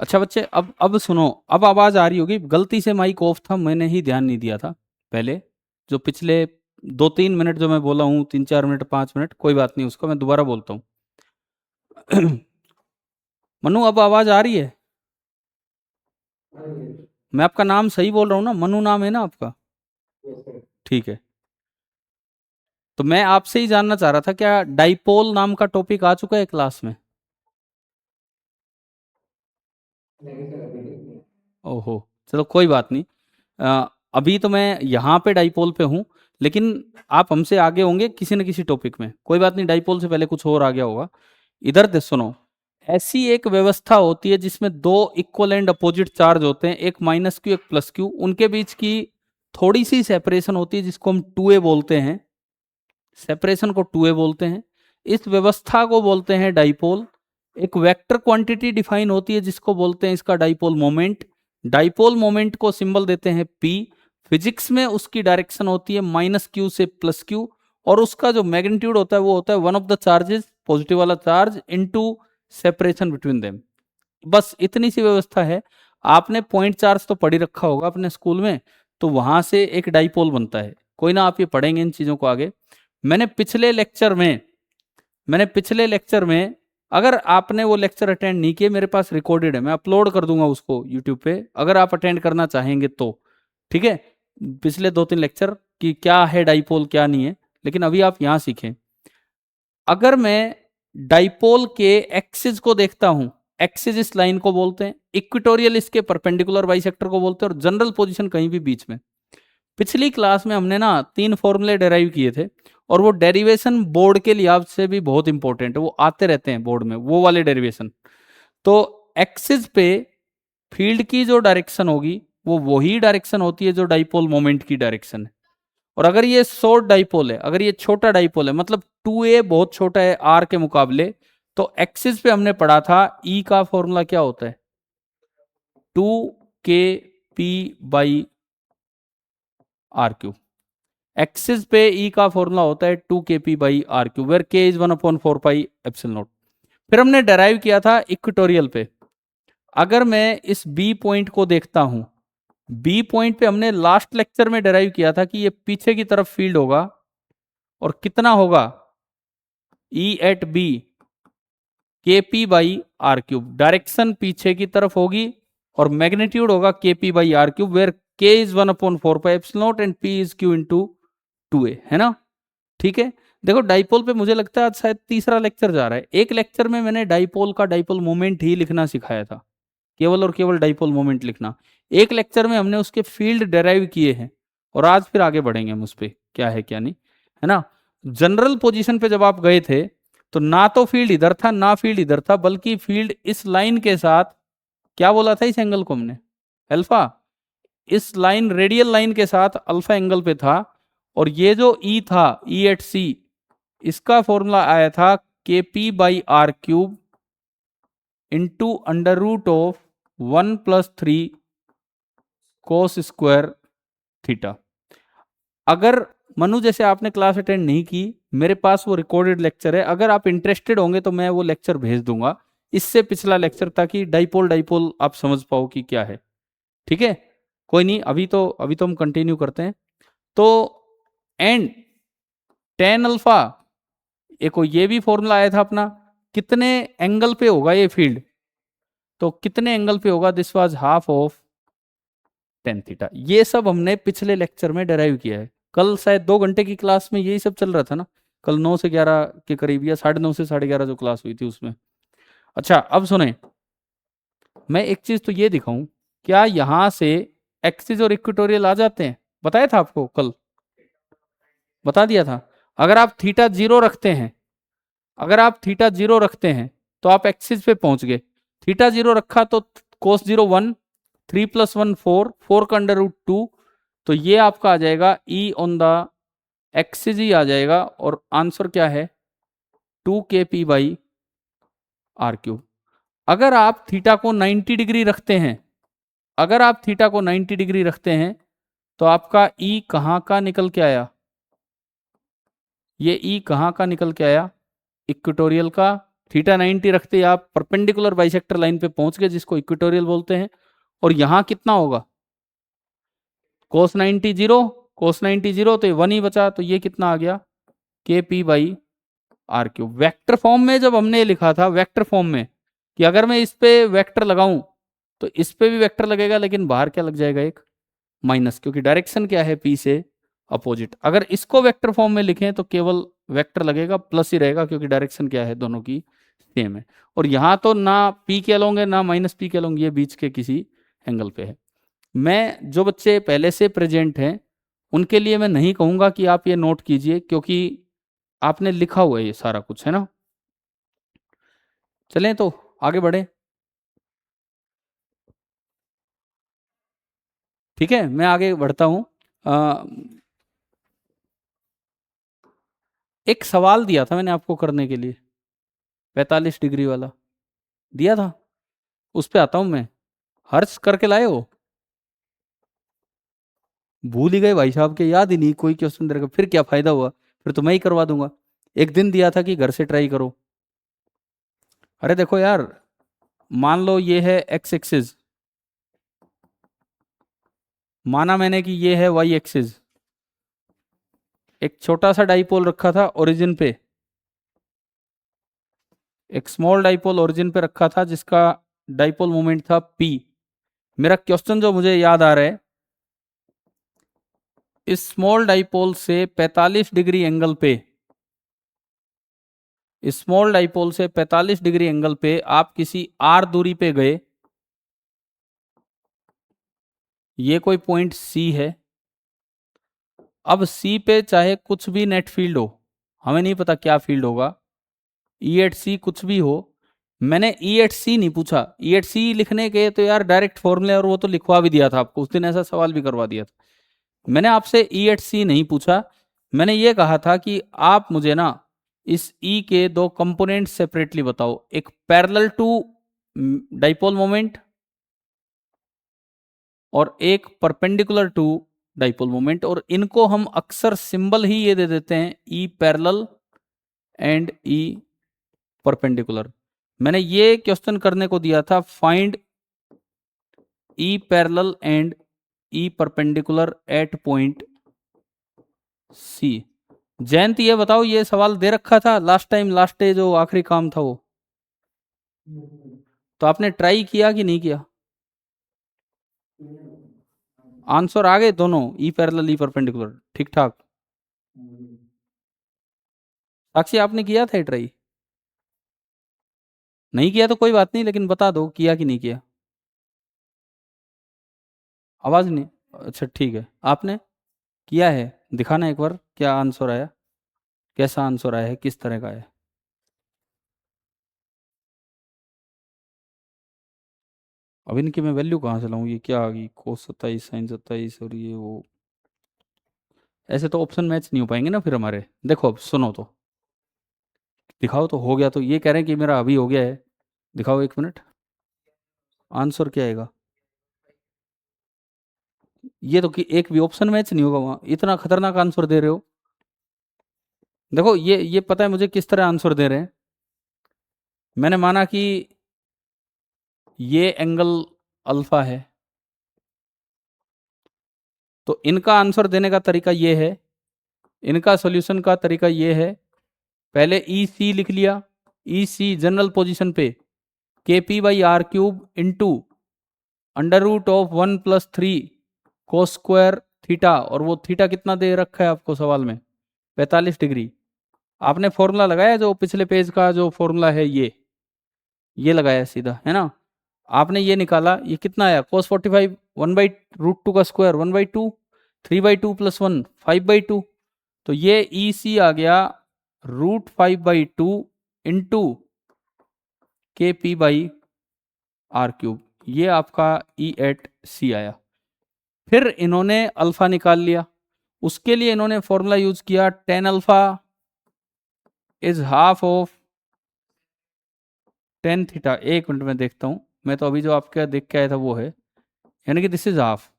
अच्छा बच्चे, अब सुनो, अब आवाज आ रही होगी। गलती से माइक ऑफ था, मैंने ही ध्यान नहीं दिया था पहले। जो पिछले 2-3 मिनट जो मैं बोला हूँ, 3-4 मिनट 5 मिनट, कोई बात नहीं, उसको मैं दोबारा बोलता हूँ। मनु, अब आवाज आ रही है? मैं आपका नाम सही बोल रहा हूँ ना? मनु नाम है ना आपका? ठीक है। तो मैं आपसे ही जानना चाह रहा था, क्या डाइपोल नाम का टॉपिक आ चुका है क्लास में? ओहो, चलो कोई बात नहीं। अभी तो मैं यहाँ पे डाइपोल पे हूँ, लेकिन आप हमसे आगे होंगे किसी न किसी टॉपिक में। कोई बात नहीं, डाइपोल से पहले कुछ और आ गया होगा। इधर दे सुनो। ऐसी एक व्यवस्था होती है जिसमें दो इक्वल एंड अपोजिट चार्ज होते हैं, एक माइनस क्यू एक प्लस क्यू, उनके बीच की थोड़ी सी सेपरेशन होती है जिसको हम 2a बोलते हैं। सेपरेशन को 2a बोलते हैं। इस व्यवस्था को बोलते हैं डाइपोल। एक वेक्टर क्वांटिटी डिफाइन होती है जिसको बोलते हैं इसका डाइपोल मोमेंट। डाइपोल मोमेंट को सिंबल देते हैं p। फिजिक्स में उसकी डायरेक्शन होती है माइनस क्यू से प्लस क्यू, और उसका जो मैग्नीट्यूड होता है वो होता है one of the charges, positive वाला charge, into separation between them. बस इतनी सी व्यवस्था है। आपने पॉइंट चार्ज तो पढ़ी रखा होगा अपने स्कूल में, तो वहां से एक डाइपोल बनता है। कोई ना, आप ये पढ़ेंगे इन चीजों को आगे। मैंने पिछले लेक्चर में मैंने पिछले लेक्चर में, अगर आपने वो लेक्चर अटेंड नहीं किए, मेरे पास रिकॉर्डेड है, मैं अपलोड कर दूंगा उसको यूट्यूब पे, अगर आप अटेंड करना चाहेंगे तो। ठीक है, पिछले 2-3 लेक्चर कि क्या है डाइपोल क्या नहीं है, लेकिन अभी आप यहां सीखें। अगर मैं डाइपोल के एक्सिस को देखता हूं, एक्सिस इस लाइन को बोलते हैं, इक्विटोरियल इसके परपेंडिकुलर बाइसेक्टर को बोलते हैं, और जनरल पोजीशन कहीं भी बीच में। पिछली क्लास में हमने ना 3 फॉर्मूले डेराइव किए थे, और वो डेरिवेशन बोर्ड के लिहाज से भी बहुत इंपॉर्टेंट है, वो आते रहते हैं बोर्ड में वो वाले डेरिवेशन। तो एक्सिस पे फील्ड की जो डायरेक्शन होगी वो वही डायरेक्शन होती है जो डाइपोल मोमेंट की डायरेक्शन है। और अगर ये शॉर्ट डाइपोल है, अगर ये छोटा डाइपोल है, मतलब 2a बहुत छोटा है r के मुकाबले, तो एक्सिस पे हमने पढ़ा था E का फॉर्मूला क्या होता है, 2kp/r3। एक्सिस पे E का फॉर्मूला होता है 2kp/r3, वेर k इज 1/4πε0। फिर हमने डेराइव किया था इक्वेटोरियल पे। अगर मैं इस B पॉइंट को देखता हूं, B पॉइंट पे हमने लास्ट लेक्चर में डेराइव किया था कि ये पीछे की तरफ फील्ड होगा, और कितना होगा, E eight B kp/r3। Direction पीछे की तरफ होगी, और मैग्नीट्यूड होगा kp/r3, where k is 1/4πε0 and p is q into 2a, है ना? ठीक है। देखो, डाइपोल पे मुझे लगता है आज शायद तीसरा लेक्चर जा रहा है। एक लेक्चर में मैंने डाइपोल का डाइपोल मोमेंट ही लिखना सिखाया था, केवल और केवल डाइपोल मोमेंट लिखना। एक लेक्चर में हमने उसके फील्ड डेराइव किए हैं, और आज फिर आगे बढ़ेंगे हम उस पर, क्या है क्या नहीं, है ना? जनरल पोजीशन पे जब आप गए थे, तो ना तो फील्ड इधर था ना फील्ड इधर था, बल्कि फील्ड इस लाइन के साथ, क्या बोला था इस एंगल को हमने, अल्फा, इस लाइन रेडियल लाइन के साथ अल्फा एंगल पे था। और ये जो ई था, ई एट सी, इसका फॉर्मूला आया था kp/r3 into √(1+3 cos square theta). अगर मनु, जैसे आपने क्लास अटेंड नहीं की, मेरे पास वो रिकॉर्डेड लेक्चर है, अगर आप इंटरेस्टेड होंगे तो मैं वो लेक्चर भेज दूंगा, इससे पिछला लेक्चर, ताकि डाइपोल डाइपोल आप समझ पाओ कि क्या है। ठीक है, कोई नहीं, अभी तो हम कंटिन्यू करते हैं। तो एंड टेन अल्फा, एक ये भी फॉर्मूला आया था अपना, कितने एंगल पे होगा ये फील्ड, तो कितने एंगल पे होगा, this was half of tan theta. ये सब हमने पिछले लेक्चर में डेराइव किया है। कल शायद 2 घंटे की क्लास में यही सब चल रहा था ना, कल 9 से 11 के करीब, या 9:30 से 11:30 जो क्लास हुई थी उसमें। अच्छा, अब सुने, मैं एक चीज तो ये दिखाऊं, क्या यहां से एक्सिस और इक्वेटोरियल आ जाते हैं? बताया था आपको कल, बता दिया था। अगर आप थीटा 0 रखते हैं, अगर आप थीटा 0 रखते हैं, तो आप एक्सिस पे पहुंच गए। थीटा 0 रखा तो कोस 0 1, 3 + 1 4, 4 का √2, तो ये आपका आ जाएगा ई ऑन द एक्सिस ही आ जाएगा, और आंसर क्या है, 2kp/r3। अगर आप थीटा को 90 डिग्री रखते हैं, अगर आप थीटा को 90 डिग्री रखते हैं, तो आपका ई कहां का निकल के आया, ये ई कहां का निकल के आया, इक्वेटोरियल का, थीटा 90 रखते ही आप परपेंडिकुलर बाइसेक्टर लाइन पे पहुंच गए, जिसको इक्वेटोरियल बोलते हैं। और यहां कितना होगा, कोस 90 जीरो, कोस 90 जीरो, तो ये 1 ही बचा, तो ये कितना आ गया, K P by are cube. Vector form में जब हमने लिखा था, वेक्टर फॉर्म में, कि अगर मैं इस पे वेक्टर लगाऊं तो इस पे भी वेक्टर लगेगा, लेकिन बाहर क्या लग जाएगा, एक माइनस, क्योंकि डायरेक्शन क्या है, पी से अपोजिट। अगर इसको वेक्टर फॉर्म में लिखें तो केवल वेक्टर लगेगा, प्लस ही रहेगा, क्योंकि डायरेक्शन क्या है, दोनों की सेम है। और यहाँ तो ना पी के अलोंग है ना माइनस पी के अलोंग, ये बीच के किसी एंगल पे है। मैं जो बच्चे पहले से प्रेजेंट हैं उनके लिए मैं नहीं कहूंगा कि आप ये नोट कीजिए, क्योंकि आपने लिखा हुआ है ये सारा कुछ, है ना। चलें तो आगे बढ़े। ठीक है, मैं आगे बढ़ता हूं। एक सवाल दिया था मैंने आपको करने के लिए, 45 डिग्री वाला दिया था, उस पे आता हूं मैं। हर्ष करके लाए हो? भूल ही गए भाई साहब के, याद ही नहीं कोई क्वेश्चन दे रखा, फिर क्या फायदा हुआ, फिर तो मैं ही करवा दूंगा। एक दिन दिया था कि घर से ट्राई करो। अरे देखो यार, मान लो ये है एक्स एक्सिस, माना मैंने कि ये है वाई एक्सिस। एक छोटा सा डाइपोल रखा था ओरिजिन पे, एक स्मॉल डाइपोल ओरिजिन पे रखा था, जिसका डाइपोल मोमेंट था पी। मेरा क्वेश्चन जो मुझे याद आ रहा है, इस स्मॉल डाइपोल से 45 डिग्री एंगल पे, इस स्मॉल डाइपोल से 45 डिग्री एंगल पे आप किसी आर दूरी पे गए, ये कोई पॉइंट सी है। अब सी पे चाहे कुछ भी नेट फील्ड हो, हमें नहीं पता क्या फील्ड होगा, ई एट सी कुछ भी हो। मैंने ई एट सी नहीं पूछा, ई एट सी लिखने के तो यार डायरेक्ट फॉर्मूले, और वो तो लिखवा भी दिया था आपको, उस दिन ऐसा सवाल भी करवा दिया था। मैंने आपसे ई एट सी नहीं पूछा, मैंने ये कहा था कि आप मुझे ना इस ई के दो कंपोनेंट सेपरेटली बताओ, एक पैरेलल टू डाइपोल मोमेंट और एक परपेंडिकुलर टू डाइपोल मोमेंट, और इनको हम अक्सर सिंबल ही ये दे देते हैं, E parallel and E perpendicular. मैंने ये क्वेश्चन करने को दिया था, find E parallel and E perpendicular at point C. Jayant ये बताओ, ये सवाल दे रखा था लास्ट टाइम, लास्ट डे जो आखिरी काम था वो, तो आपने ट्राई किया कि नहीं किया? आंसर आ गए दोनों, ई पैरेलल ई परपेंडिकुलर, ठीक ठाक। साक्षी आपने किया था ट्राई? नहीं किया तो कोई बात नहीं, लेकिन बता दो किया कि नहीं किया। आवाज नहीं, अच्छा ठीक है, आपने किया है, दिखाना एक बार क्या आंसर आया, कैसा आंसर आया है, किस तरह का है। अब इनकी मैं वैल्यू कहाँ से लाऊं, ये क्या आ गई, कोस 27 साइन 27, और ये वो, ऐसे तो ऑप्शन मैच नहीं हो पाएंगे ना फिर हमारे। देखो अब सुनो तो, दिखाओ तो, हो गया तो ये कह रहे हैं कि मेरा अभी हो गया है, दिखाओ 1 मिनट, आंसर क्या आएगा। ये तो कि एक भी ऑप्शन मैच नहीं होगा वहां, इतना खतरनाक आंसर दे रहे हो। देखो ये पता है मुझे किस तरह आंसर दे रहे हैं। मैंने माना कि ये एंगल अल्फा है, तो इनका आंसर देने का तरीका ये है, इनका सॉल्यूशन का तरीका ये है, पहले ई सी लिख लिया, ई सी जनरल पोजीशन पे K P by are cube into under root of 1+3 cos square theta, और वो थीटा कितना दे रखा है आपको सवाल में, 45 डिग्री। आपने फॉर्मूला लगाया जो पिछले पेज का जो फॉर्मूला है, ये लगाया सीधा, है ना। आपने ये निकाला, ये कितना आया, कोस 45, 1/√2 का स्क्वायर 1/2, 3/2 + 1 5/2, तो ये ई सी आ गया √5/2 इंटू के पी बाई आर क्यूब, ये आपका ई एट सी आया। फिर इन्होंने अल्फा निकाल लिया, उसके लिए इन्होंने फॉर्मूला यूज किया, ten alpha is half of tan theta. 1 minute में देखता हूं, मैं तो अभी जो आपका देख के आया था वो है, यानी कि दिस इज हाफ।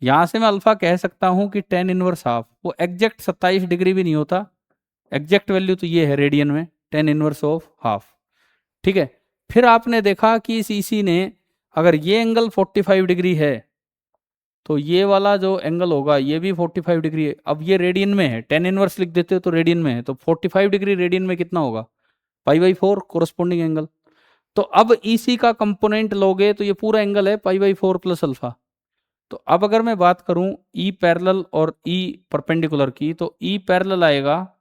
यहां से मैं अल्फा कह सकता हूं कि टेन इनवर्स हाफ, वो एग्जैक्ट 27 डिग्री भी नहीं होता, एग्जैक्ट वैल्यू तो ये है रेडियन में, टेन इनवर्स ऑफ हाफ। ठीक है। फिर आपने देखा कि इस ईसी ने, अगर ये एंगल 45 डिग्री है तो ये वाला जो एंगल होगा ये भी 45 डिग्री है। अब ये रेडियन में है, टेन इनवर्स लिख देते हो तो रेडियन में है, तो 45 डिग्री रेडियन में कितना होगा, पाई/4 कोरस्पोंडिंग एंगल। तो अब ईसी का कंपोनेंट लोगे तो ये पूरा एंगल है पाई/4 प्लस अल्फा। तो अब अगर मैं बात करूं ई पैरेलल और ई परपेंडिकुलर की, तो ई पैरेलल आएगा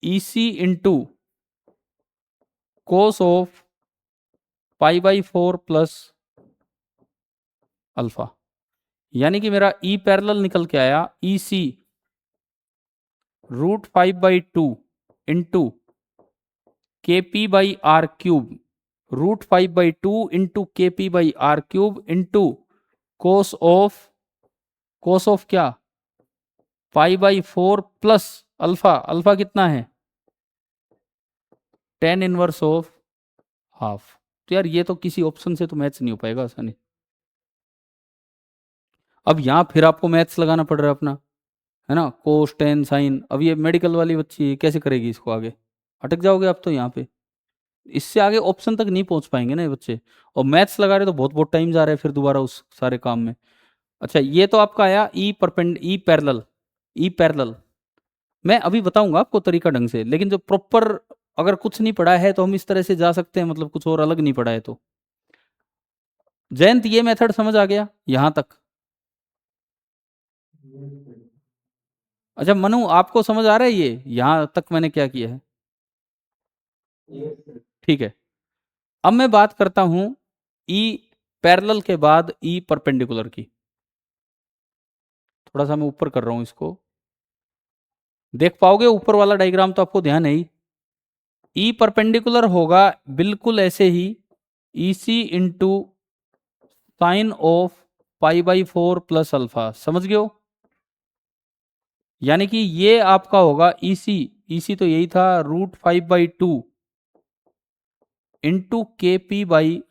ईसी इंटू कोस ऑफ पाई/4 प्लस अल्फा। यानी कि मेरा ई पैरेलल निकल के आया EC √5/2 into kp/r³ √5/2 into kp/r³ into cos of क्या, पाई/4 प्लस अल्फा। अल्फा कितना है, टेन इनवर्स ऑफ हाफ। तो यार ये तो किसी ऑप्शन से तो मैच नहीं हो पाएगा आसानी। अब यहाँ फिर आपको मैथ्स लगाना पड़ रहा है अपना, है ना, कोस टेन साइन। अब ये मेडिकल वाली बच्ची कैसे करेगी इसको आगे, अटक जाओगे आप तो यहाँ पे। इससे आगे ऑप्शन तक नहीं पहुंच पाएंगे ना ये बच्चे। और मैथ्स लगा रहे तो बहुत बहुत टाइम जा रहा है फिर दोबारा उस सारे काम में। अच्छा ये तो आपका आया ई पैरेलल। मैं अभी बताऊंगा आपको तरीका ढंग से, लेकिन जो प्रॉपर, अगर कुछ नहीं पढ़ा है तो हम इस तरह से जा सकते हैं, मतलब कुछ और अलग नहीं पढ़ा है तो। जयंत ये मेथड समझ आ गया यहां तक? अच्छा मनु आपको समझ आ रहा है ये यहां तक मैंने क्या किया है? ठीक है। अब मैं बात करता हूं ई पैरेलल के बाद ई परपेंडिकुलर की। थोड़ा सा मैं ऊपर कर रहा हूं इसको, देख पाओगे ऊपर वाला डायग्राम तो आपको ध्यान है ही। ई परपेंडिकुलर होगा बिल्कुल ऐसे ही, ईसी इंटू साइन ऑफ पाई/4 प्लस अल्फा। समझ गए हो? यानी कि ये आपका होगा ईसी, ईसी तो यही था √5/2 into kp/r³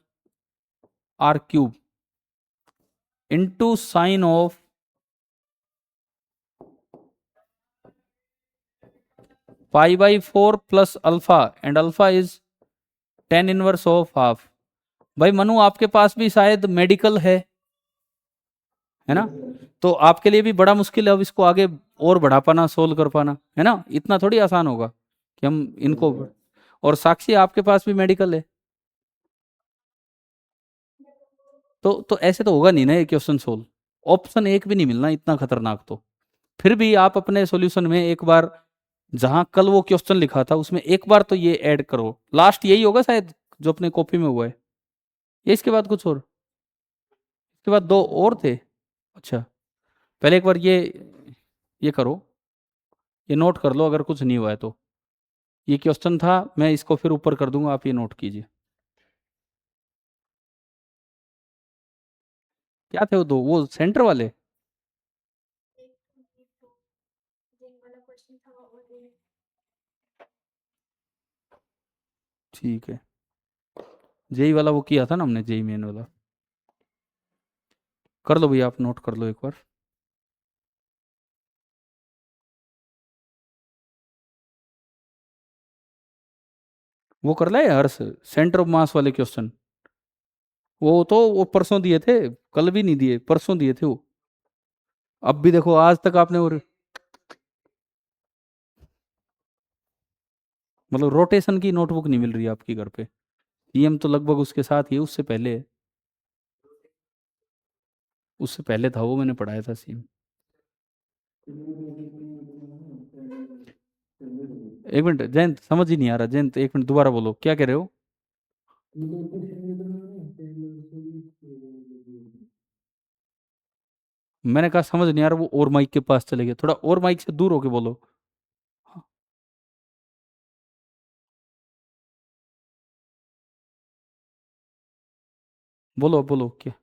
into sine of पाई/4 plus alpha, and alpha is tan inverse of half. भाई मनु आपके पास भी शायद मेडिकल है ना, तो आपके लिए भी बड़ा मुश्किल है अब इसको आगे और बढ़ा पाना, सोल्व कर पाना, है ना, इतना थोड़ी आसान होगा कि हम इनको। और साक्षी आपके पास भी मेडिकल है, तो ऐसे तो होगा नहीं ना ये क्वेश्चन सोल्व। ऑप्शन एक भी नहीं मिलना इतना खतरनाक तो। फिर भी आप अपने सॉल्यूशन में एक बार, जहां कल वो क्वेश्चन लिखा था उसमें एक बार तो ये ऐड करो। लास्ट यही होगा शायद जो अपने कॉपी में हुआ है, ये इसके बाद कुछ और, इसके बाद दो और थे। अच्छा पहले एक बार ये करो, ये नोट कर लो अगर कुछ नहीं हुआ है तो। ये क्वेश्चन था, मैं इसको फिर ऊपर कर दूंगा, आप ये नोट कीजिए। क्या थे वो दो, वो सेंटर वाले? ठीक है। जेई वाला वो किया था ना हमने, जेई मेन वाला। कर लो भैया, आप नोट कर लो एक बार। वो कर लाए हर्ष, सेंटर ऑफ मास वाले क्वेश्चन? वो परसों दिए थे, कल भी नहीं दिए, परसों दिए थे वो। अब भी देखो आज तक आपने, और मतलब रोटेशन की नोटबुक नहीं मिल रही है आपकी घर पे। सीएम तो लगभग उसके साथ ही है, उससे पहले है। उससे पहले था वो, मैंने पढ़ाया था सीएम। एक मिनट जयंत, समझ ही नहीं आ रहा जयंत, एक मिनट दोबारा बोलो क्या कह रहे हो? मैंने कहा समझ नहीं आ रहा, वो और माइक के पास चले गए, थोड़ा और माइक से दूर होके बोलो। हाँ, बोलो बोलो क्या?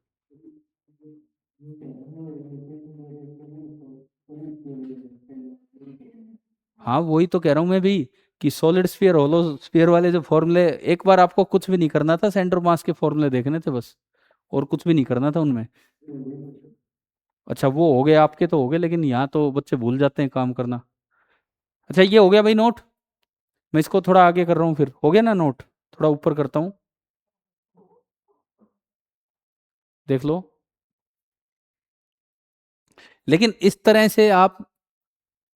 हाँ वही तो कह रहा हूँ मैं भी, कि सॉलिड स्फीयर होलो स्फीयर वाले जो फॉर्मूले, एक बार आपको कुछ भी नहीं करना था, सेंटर मास के फॉर्मूले देखने थे बस, और कुछ भी नहीं करना था उनमें। अच्छा वो हो गए आपके तो हो गए, लेकिन यहाँ तो बच्चे भूल जाते हैं काम करना। अच्छा ये हो गया भाई नोट, मैं इसको थोड़ा आगे कर रहा हूँ, फिर हो गया ना नोट? थोड़ा ऊपर करता हूं, देख लो। लेकिन इस तरह से आप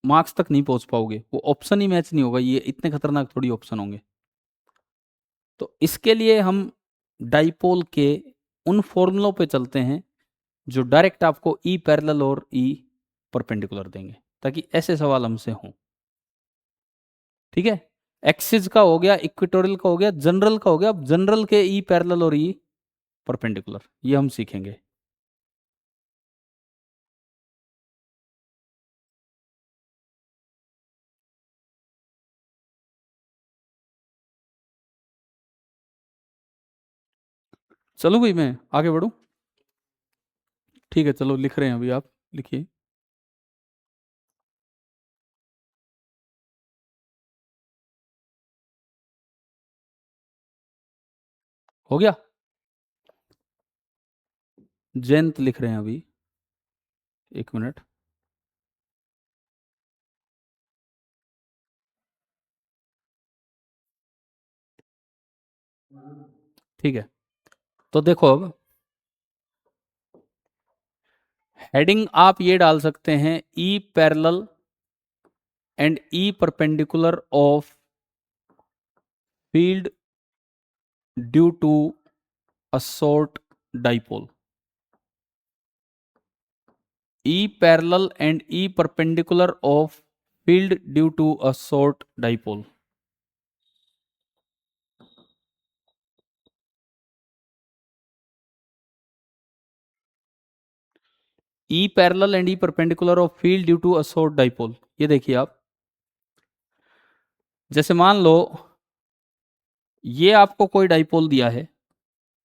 मार्क्स तक नहीं पहुंच पाओगे, वो ऑप्शन ही मैच नहीं होगा, ये इतने खतरनाक थोड़ी ऑप्शन होंगे। तो इसके लिए हम डाइपोल के उन फॉर्मूलों पे चलते हैं जो डायरेक्ट आपको ई पैरेलल और ई परपेंडिकुलर देंगे, ताकि ऐसे सवाल हमसे हों। ठीक है, एक्सिस का हो गया, इक्वेटोरियल का हो गया, जनरल का हो गया। अब जनरल के ई पैरेलल और ई परपेंडिकुलर ये हम सीखेंगे। चलो भाई मैं आगे बढ़ूं। ठीक है, चलो लिख रहे हैं अभी, आप लिखिए। हो गया, जयंत लिख रहे हैं अभी, एक मिनट। ठीक है, तो देखो अब हेडिंग आप ये डाल सकते हैं, E parallel and E perpendicular of field due to a short dipole. E parallel and E perpendicular of field due to a short dipole. E parallel and E perpendicular of field due to a short dipole, ये देखिए आप, जैसे मान लो ये आपको कोई dipole दिया है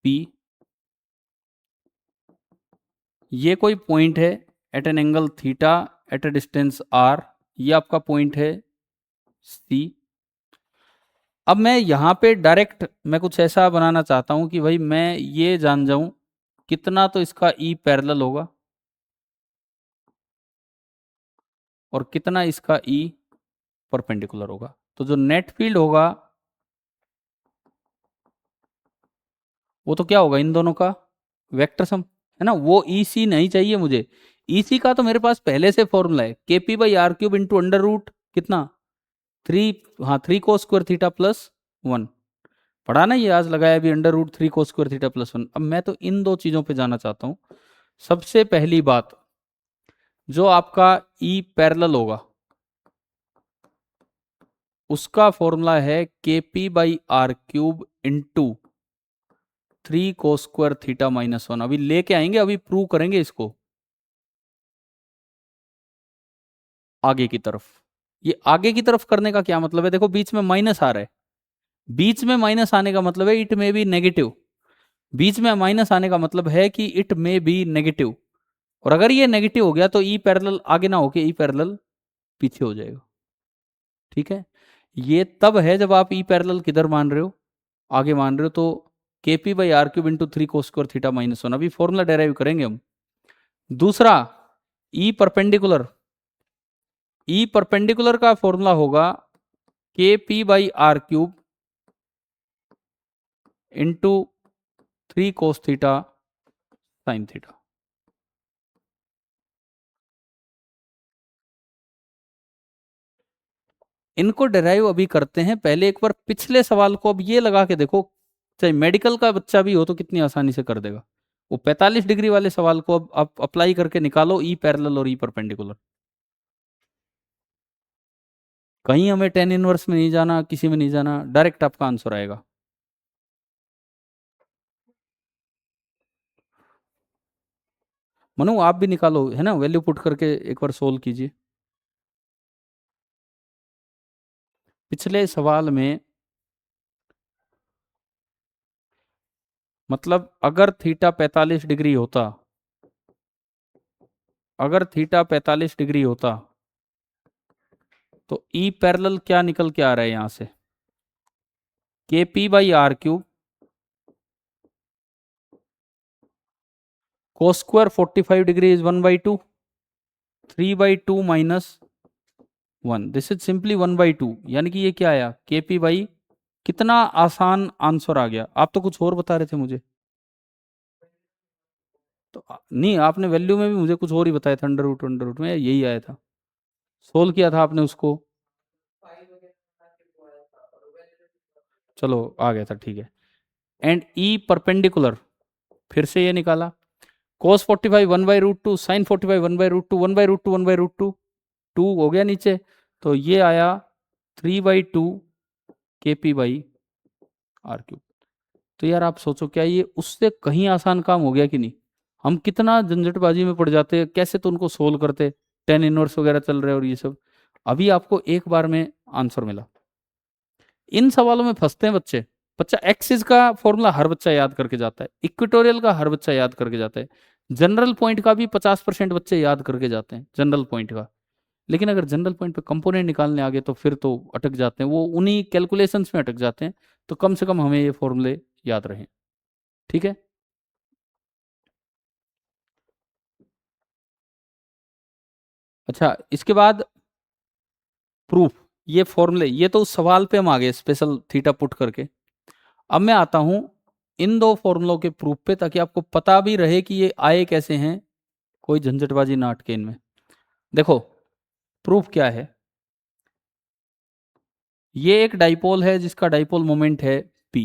P, ये कोई पॉइंट है at an angle theta at a distance r, ये आपका पॉइंट है C। अब मैं यहाँ पे डायरेक्ट मैं कुछ ऐसा बनाना चाहता हूँ कि भाई मैं ये जान जाऊं कितना तो इसका E पैरेलल होगा और कितना इसका E परपेंडिकुलर होगा। तो जो नेट फील्ड होगा वो तो क्या होगा, इन दोनों का वेक्टर सम, है ना। वो ईसी नहीं चाहिए मुझे, ईसी का तो मेरे पास पहले से फॉर्मूला है, KP/r³ इंटू अंडर रूट कितना 3, हाँ 3 cos² θ+1 पढ़ा ना, ये आज लगाया अभी, अंडर रूट 3 cos² θ+1। अब मैं तो इन दो चीजों पे जाना चाहता हूं। सबसे पहली बात, जो आपका ई पैरेलल होगा उसका फॉर्मूला है KP/r³ इंटू 3 cos²θ-1। अभी लेके आएंगे, अभी प्रूव करेंगे इसको आगे की तरफ। ये आगे की तरफ करने का क्या मतलब है, देखो बीच में माइनस आ रहा है, बीच में माइनस आने का मतलब है इट में बी नेगेटिव, बीच में माइनस आने का मतलब है कि इट में बी नेगेटिव। और अगर ये नेगेटिव हो गया तो ई पैरेलल आगे ना होके ई पैरेलल पीछे हो जाएगा। ठीक है, ये तब है जब आप ई पैरेलल किधर मान रहे हो, आगे मान रहे हो। तो KP/r³ इंटू 3 cos²θ-1, अभी फॉर्मूला डेराइव करेंगे हम। दूसरा, ई परपेंडिकुलर, ई परपेंडिकुलर का फॉर्मूला होगा KP/r³ इंटू 3 cos θ sin θ। इनको डेराइव अभी करते हैं, पहले एक बार पिछले सवाल को अब ये लगा के देखो, चाहे मेडिकल का बच्चा भी हो तो कितनी आसानी से कर देगा। वो 45 डिग्री वाले सवाल को अब आप अप्लाई करके निकालो, ई पैरेलल और ई परपेंडिकुलर। कहीं हमें टेन इनवर्स में नहीं जाना, किसी में नहीं जाना, डायरेक्ट आपका आंसर आएगा। मनु आप भी निकालो, है ना, वैल्यू पुट करके एक बार सोल्व कीजिए। पिछले सवाल में मतलब अगर थीटा 45 डिग्री होता, अगर थीटा 45 डिग्री होता तो ई पैरेलल क्या निकल के आ रहा है यहां से, KP/r³ cos² 45 degree is 1/2, 3/2 minus 1, this is simply 1/2, यानी कि ये क्या आया, KP/r²। कितना आसान आंसर आ गया। आप तो कुछ और बता रहे थे मुझे। तो नहीं, आपने वैल्यू में भी मुझे कुछ और ही बताया था, अंडर रूट में यही आया था। सोल्व किया था आपने उसको। चलो आ गया था, ठीक है। एंड ई परपेंडिकुलर, फिर से ये निकाला। cos 45 1/√2, sin 45 1/√2, 1/√2, 1/√2, 2 हो गया नीचे। तो ये आया 3/2 KP/R³। तो यार आप सोचो, क्या ये उससे कहीं आसान काम हो गया कि नहीं? हम कितना झंझटबाजी में पड़ जाते हैं, कैसे तो उनको सोल्व करते, टेन इनवर्स वगैरह चल रहे हैं और ये सब। अभी आपको एक बार में आंसर मिला। इन सवालों में फंसते हैं बच्चे। बच्चा एक्सिस का फॉर्मूला हर बच्चा याद करके जाता है, इक्वेटोरियल का हर बच्चा याद करके जाता है, जनरल पॉइंट का भी 50% बच्चे याद करके जाते हैं, जनरल पॉइंट का। लेकिन अगर जनरल पॉइंट पे कंपोनेंट निकालने आगे तो फिर तो अटक जाते हैं, वो उन्हीं कैलकुलेशंस में अटक जाते हैं। तो कम से कम हमें ये फॉर्मूले याद रहें। ठीक है। अच्छा, इसके बाद प्रूफ। ये फॉर्मूले, ये तो उस सवाल पे हम आ गए स्पेशल थीटा पुट करके। अब मैं आता हूं इन दो फॉर्मूलों के प्रूफ पे, ताकि आपको पता भी रहे कि ये आए कैसे हैं, कोई झंझटबाजी ना अटके इनमें। देखो, प्रूफ क्या है। ये एक डाइपोल है जिसका डाइपोल मोमेंट है P।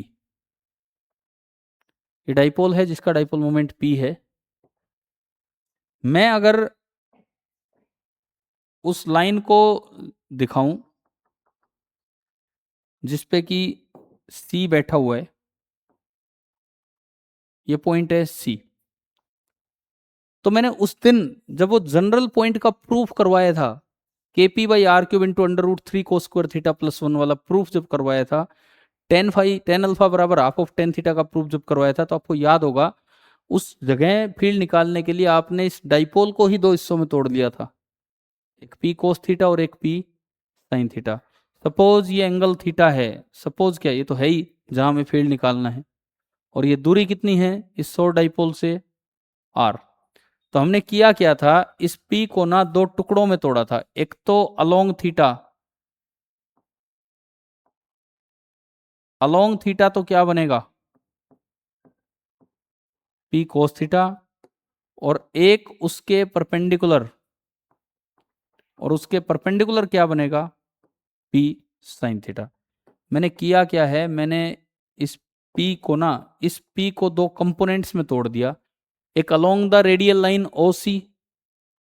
ये डाइपोल है जिसका डाइपोल मोमेंट P है। मैं अगर उस लाइन को दिखाऊं जिसपे कि C बैठा हुआ है, ये पॉइंट है C। तो मैंने उस दिन जब वो जनरल पॉइंट का प्रूफ करवाया था, KP/R³ into √3 cos square theta plus 1 वाला प्रूफ जब करवाया था, टेन अल्फा बराबर हाफ ऑफ टेन थीटा का प्रूफ जब करवाया था, तो आपको याद होगा उस जगह फील्ड निकालने के लिए आपने इस डाइपोल को ही दो हिस्सों में तोड़ लिया था, एक P cos थीटा और एक P sin थीटा। सपोज ये एंगल थीटा है, सपोज क्या, ये तो है ही जहां हमें फील्ड निकालना है, और ये दूरी कितनी है इस सौ डाइपोल से, R। तो हमने किया क्या था, इस P को ना दो टुकड़ों में तोड़ा था, एक तो अलोंग थीटा, अलोंग थीटा तो क्या बनेगा P cos थीटा, और एक उसके परपेंडिकुलर, और उसके परपेंडिकुलर क्या बनेगा P sin थीटा। मैंने किया क्या है, मैंने इस P को ना, इस P को दो कंपोनेंट्स में तोड़ दिया, एक along the radial line OC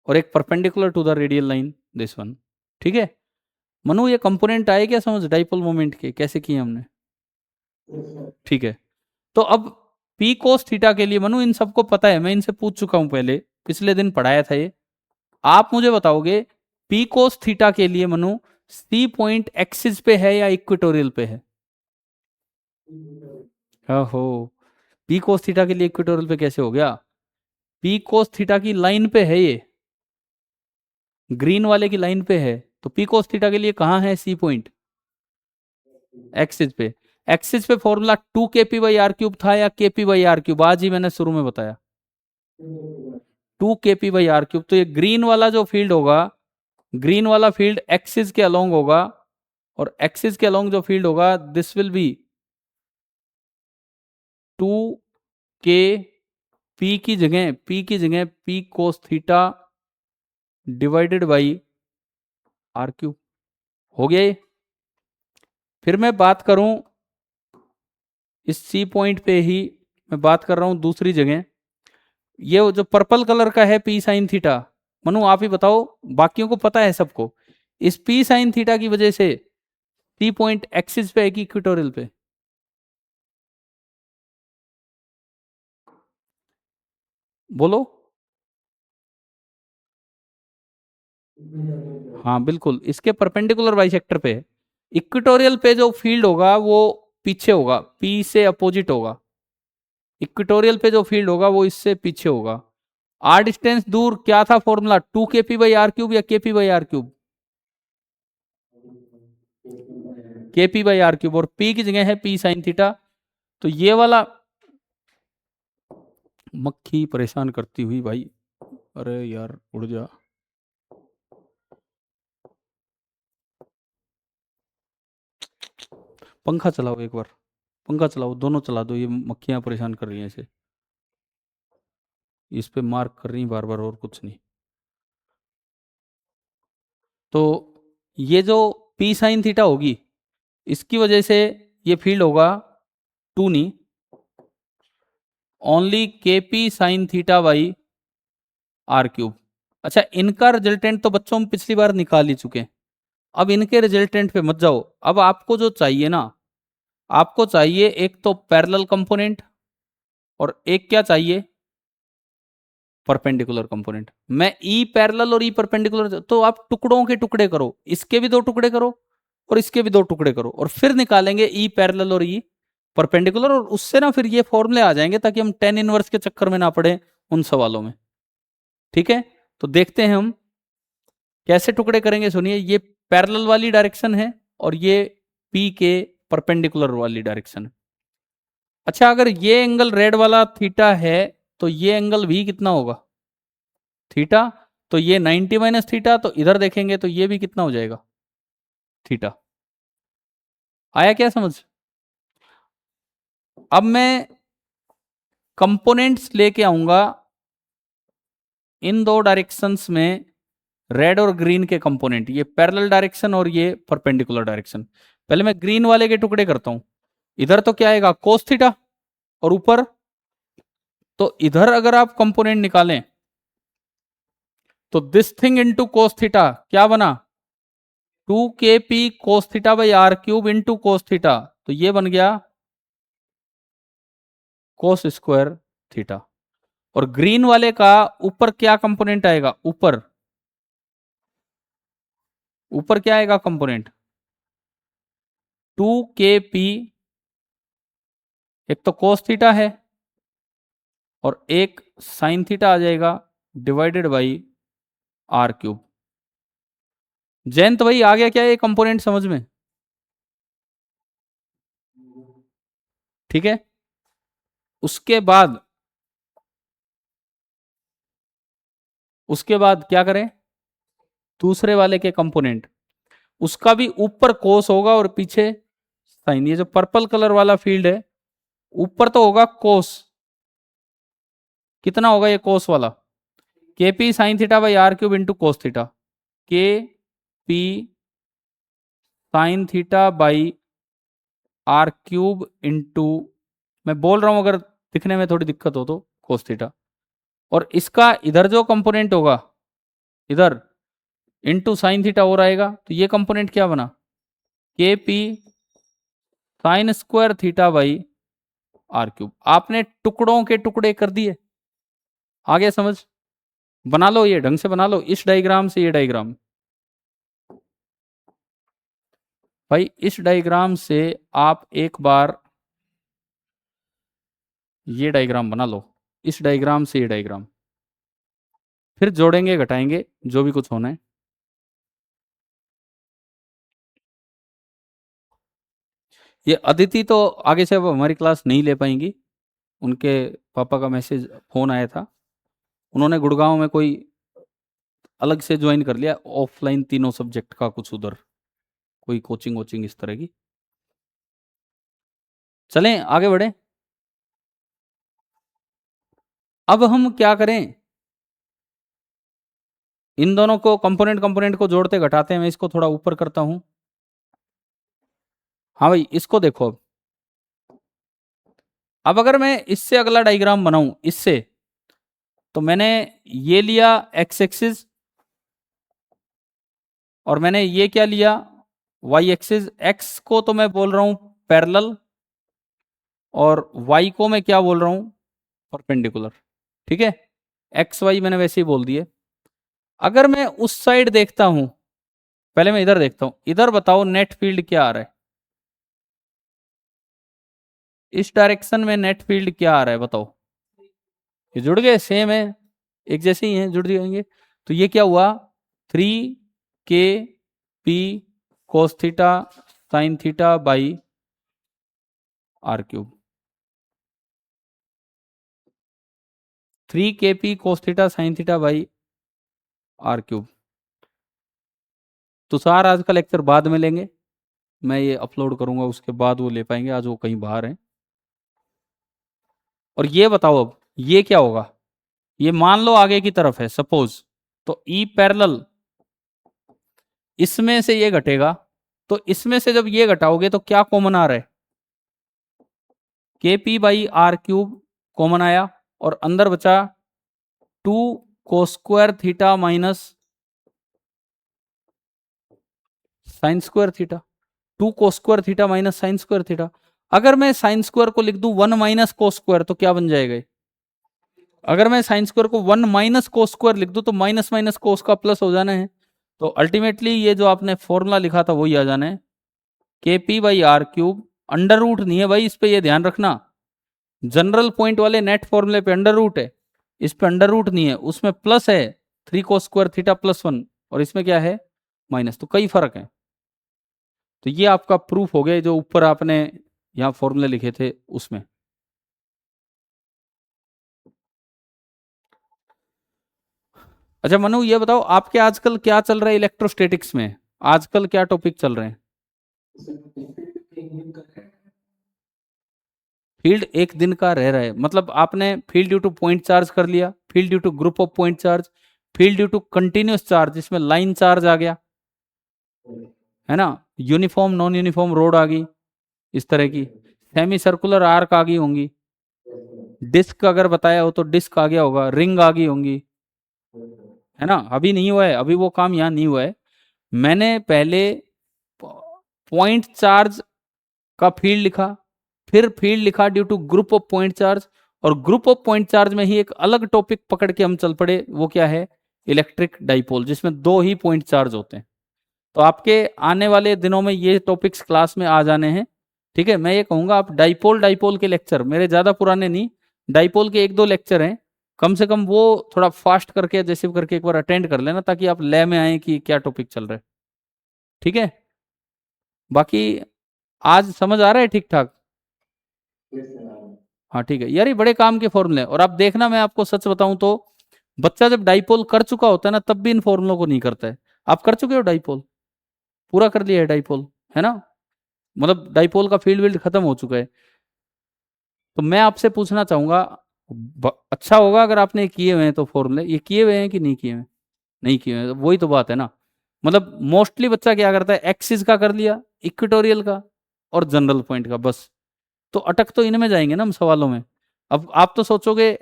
और एक perpendicular to the radial line this one. ठीक है मनु, ये कंपोनेंट आए क्या समझ डाइपोल मोमेंट के, कैसे किए हमने? ठीक है। तो अब P cos थीटा के लिए मनु इन सबको पता है, मैं इनसे पूछ चुका हूं पहले, पिछले दिन पढ़ाया था ये। आप मुझे बताओगे P cos थीटा के लिए मनु C पॉइंट एक्सिस पे है या इक्वेटोरियल पे है? ओहो, P cos थीटा के लिए इक्वेटोरियल पे कैसे हो गया? P cos थीटा की लाइन पे है ये, ग्रीन वाले की लाइन पे है। तो P cos थीटा के लिए कहां है C पॉइंट? एक्सिस पे। एक्सिस पे फॉर्मूला 2 KP/R³ था या KP/R³? आज ही मैंने शुरू में बताया 2 KP/R³। तो ये ग्रीन वाला जो फील्ड होगा, ग्रीन वाला फील्ड एक्सिस के अलोंग होगा, और एक्सिस के अलोंग जो फील्ड होगा this will be 2 K, P cos theta divided by R³ हो गया ये। फिर मैं बात करूं इस C पॉइंट पे ही, मैं बात कर रहा हूं दूसरी जगह, ये जो पर्पल कलर का है P sin थीटा, मनु आप ही बताओ, बाकियों को पता है सबको, इस P sin थीटा की वजह से C पॉइंट एक्सिस पे है कि इक्वेटोरियल पे? बोलो। हाँ बिल्कुल, इसके परपेंडिकुलर बाइसेक्टर पे है। इक्वेटोरियल पे जो फील्ड होगा वो पीछे होगा, P से अपोजिट होगा। इक्वेटोरियल पे जो फील्ड होगा वो इससे पीछे होगा। आर डिस्टेंस दूर, क्या था फॉर्मूला, 2 KP/R³ या KP/R³? KP/R³ और P की जगह है P sin थीटा। तो ये वाला, मक्खी परेशान करती हुई भाई, अरे यार उड़ जा। पंखा चलाओ एक बार, पंखा चलाओ, दोनों चला दो, ये मक्खियां परेशान कर रही हैं इसे, इस पे मार्क कर रही हैं बार बार, और कुछ नहीं। तो ये जो पी साइन थीटा होगी, इसकी वजह से ये फील्ड होगा 2 नी, only K P sine theta by are cube. अच्छा, इनका रिजल्टेंट तो बच्चों हम पिछली बार निकाल ही चुके हैं, अब इनके रिजल्टेंट पे मत जाओ। अब आपको जो चाहिए ना, आपको चाहिए एक तो पैरेलल कंपोनेंट, और एक क्या चाहिए, परपेंडिकुलर कंपोनेंट। मैं ई पैरेलल और ई परपेंडिकुलर, तो आप टुकड़ों के टुकड़े करो, इसके भी 2 टुकड़े करो और इसके भी 2 टुकड़े करो, और फिर निकालेंगे ई पैरेलल और ई परपेंडिकुलर, और उससे ना फिर ये फॉर्मूले आ जाएंगे, ताकि हम टेन इनवर्स के चक्कर में ना पड़े उन सवालों में। ठीक है, तो देखते हैं हम कैसे टुकड़े करेंगे। सुनिए, ये पैरेलल वाली डायरेक्शन है और ये पी के परपेंडिकुलर वाली डायरेक्शन है। अच्छा, अगर ये एंगल रेड वाला थीटा है, तो ये एंगल भी कितना होगा, थीटा। तो ये 90 माइनस थीटा, तो इधर देखेंगे तो ये भी कितना हो जाएगा, थीटा। आया क्या समझ? अब मैं कंपोनेंट्स लेके आऊंगा इन 2 डायरेक्शंस में, रेड और ग्रीन के कंपोनेंट, ये पैरेलल डायरेक्शन और ये परपेंडिकुलर डायरेक्शन। पहले मैं ग्रीन वाले के टुकड़े करता हूं। इधर तो क्या आएगा, कोस थीटा, और ऊपर, तो इधर अगर आप कंपोनेंट निकालें तो this thing into cos theta क्या बना, 2kp cos theta by are cube into cos theta, तो ये बन गया कोस स्क्वायर थीटा। और ग्रीन वाले का ऊपर क्या कंपोनेंट आएगा, ऊपर, ऊपर क्या आएगा कंपोनेंट, 2kp, एक तो कोस थीटा है और एक साइन थीटा आ जाएगा, divided by are cube. Jayant भाई आ गया क्या ये कंपोनेंट समझ में? ठीक है, उसके बाद, उसके बाद क्या करें, दूसरे वाले के कंपोनेंट, उसका भी ऊपर कोस होगा और पीछे साइन। ये जो पर्पल कलर वाला फील्ड है, ऊपर तो होगा कोस, कितना होगा ये कोस वाला, k P sine theta by are cube into cos theta, k P sine theta by are cube into, मैं बोल रहा हूं अगर दिखने में थोड़ी दिक्कत हो तो, कोस थीटा। और इसका इधर जो कंपोनेंट होगा, इधर इंटू साइन थीटा और आएगा, तो ये कंपोनेंट क्या बना, K P sine square theta by are cube. आपने टुकड़ों के टुकड़े कर दिए, आगे समझ, बना लो, ये ढंग से बना लो, इस डायग्राम से ये डायग्राम। भाई इस डायग्राम से आप एक बार ये डायग्राम बना लो, इस डायग्राम से ये डायग्राम, फिर जोड़ेंगे घटाएंगे जो भी कुछ होना है। ये अदिति तो आगे से अब हमारी क्लास नहीं ले पाएंगी, उनके पापा का मैसेज फोन आया था, उन्होंने गुड़गांव में कोई अलग से ज्वाइन कर लिया, ऑफलाइन तीनों सब्जेक्ट का कुछ उधर कोई कोचिंग वोचिंग इस तरह की। चलें आगे बढ़े। अब हम क्या करें, इन दोनों को कंपोनेंट कंपोनेंट को जोड़ते घटाते हैं, मैं इसको थोड़ा ऊपर करता हूं। हाँ भाई, इसको देखो, अब अगर मैं इससे अगला डायग्राम बनाऊं इससे, तो मैंने ये लिया एक्स एक्सिस, और मैंने ये क्या लिया, वाई एक्सिस। एक्स को तो मैं बोल रहा हूं पैरेलल, और वाई को मैं क्या बोल रहा हूं, परपेंडिकुलर। ठीक है, एक्स वाई मैंने वैसे ही बोल दिए। अगर मैं उस साइड देखता हूं, पहले मैं इधर देखता हूं, इधर बताओ नेट फील्ड क्या आ रहा है, इस डायरेक्शन में नेट फील्ड क्या आ रहा है बताओ। ये जुड़ गए, सेम है, एक जैसे ही हैं, जुड़ जाएंगे। तो ये क्या हुआ, 3kp cos theta sine theta by are cube, 3kp cos theta sine theta by are cube. Tushar आज का लेक्चर बाद में लेंगे, मैं ये अपलोड करूंगा, उसके बाद वो ले पाएंगे, आज वो कहीं बाहर हैं। और ये बताओ अब ये क्या होगा, ये मान लो आगे की तरफ है सपोज, तो ई पैरेलल इसमें से ये घटेगा, तो इसमें से जब ये घटाओगे तो क्या कॉमन आ रहा है, K P by are cube common आया, और अंदर बचा 2 cos square theta minus sine square theta, 2 cos square theta minus sine square theta. अगर मैं साइन स्क्वायर को लिख दूं 1 माइनस कोस स्क्वायर तो क्या बन जाएगा ये? अगर मैं साइन स्क्वायर को 1 माइनस कोस स्क्वायर लिख दूं तो माइनस माइनस कोस का प्लस हो जाना है। तो अल्टीमेटली ये जो आपने फॉर्मूला लिखा था वही आ जाना है, K P by are cube, under root नहीं है भाई, इस पे ये ध्यान रखना, जनरल पॉइंट वाले नेट फॉर्मूले पे अंडर रूट है, इस पे अंडर रूट नहीं है, उसमें प्लस है 3 कोस स्क्वायर थीटा प्लस 1, और इसमें क्या है माइनस, तो कई फर्क है। तो ये आपका प्रूफ हो गया जो ऊपर आपने यहाँ फॉर्मूले लिखे थे उसमें। अच्छा मनु ये बताओ आपके आजकल क्या चल रहा है इलेक्ट्रोस्टैटिक्स में, आजकल क्या टॉपिक चल रहे हैं? फील्ड एक दिन का रह रहा है, मतलब आपने field due to point charge कर लिया, field due to group of point charge, field due to continuous charge जिसमें लाइन चार्ज आ गया, है ना, यूनिफॉर्म नॉन यूनिफॉर्म रोड आ गई इस तरह की, सेमी सर्कुलर आर्क आ गई होंगी, डिस्क अगर बताया हो तो डिस्क आ गया होगा, रिंग आ गई होंगी, है ना। अभी नहीं हुआ है, अभी वो काम यहाँ नहीं हुआ है। मैंने पहले पॉइंट चार्ज का फील्ड लिखा, फिर फील्ड लिखा due to group of point charge, और ग्रुप ऑफ पॉइंट चार्ज में ही एक अलग टॉपिक पकड़ के हम चल पड़े, वो क्या है, इलेक्ट्रिक डाइपोल, जिसमें दो ही पॉइंट चार्ज होते हैं। तो आपके आने वाले दिनों में ये टॉपिक्स क्लास में आ जाने हैं। ठीक है, मैं ये कहूंगा आप डाइपोल डाइपोल के लेक्चर, मेरे ज्यादा पुराने नहीं, डाइपोल के एक दो लेक्चर हैं, कम से कम वो थोड़ा फास्ट करके जैसे भी करके एक बार अटेंड कर लेना, ताकि आप लय में आए कि क्या टॉपिक चल रहा है। ठीक है, बाकी आज समझ आ रहा है ठीक ठाक? हाँ ठीक है यार, ये बड़े काम के फॉर्मूले हैं, और आप देखना मैं आपको सच बताऊं तो बच्चा जब डाइपोल कर चुका होता है ना तब भी इन फॉर्मूलों को नहीं करता है। आप कर चुके हो डाइपोल, पूरा कर लिया है डाइपोल, है ना, मतलब डाइपोल का फील्ड विल्ड खत्म हो चुका है। तो मैं आपसे पूछना चाहूंगा, अच्छा होगा अगर आपने किए हुए हैं तो फॉर्मूले, ये किए हुए हैं कि नहीं किए हुए? नहीं किए हुए, वही तो बात है ना। मतलब मोस्टली बच्चा क्या करता है, एक्सिस का कर लिया, इक्वेटोरियल का और जनरल पॉइंट का, बस। तो अटक तो इनमें जाएंगे ना हम सवालों में। अब आप तो सोचोगे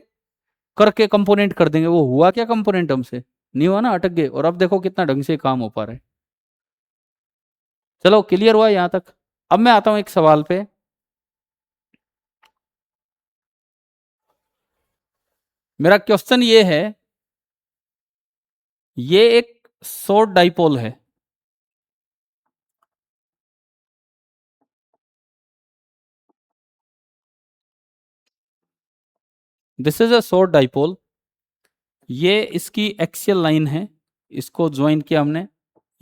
करके कंपोनेंट कर देंगे, वो हुआ क्या कंपोनेंट हमसे, नहीं हुआ ना, अटक गए। और अब देखो कितना ढंग से काम हो पा रहा है। चलो क्लियर हुआ यहां तक। अब मैं आता हूं एक सवाल पे। मेरा क्वेश्चन ये है, ये एक शॉर्ट डाइपोल है, this is a short dipole, ये इसकी एक्सियल लाइन है, इसको ज्वाइन किया हमने,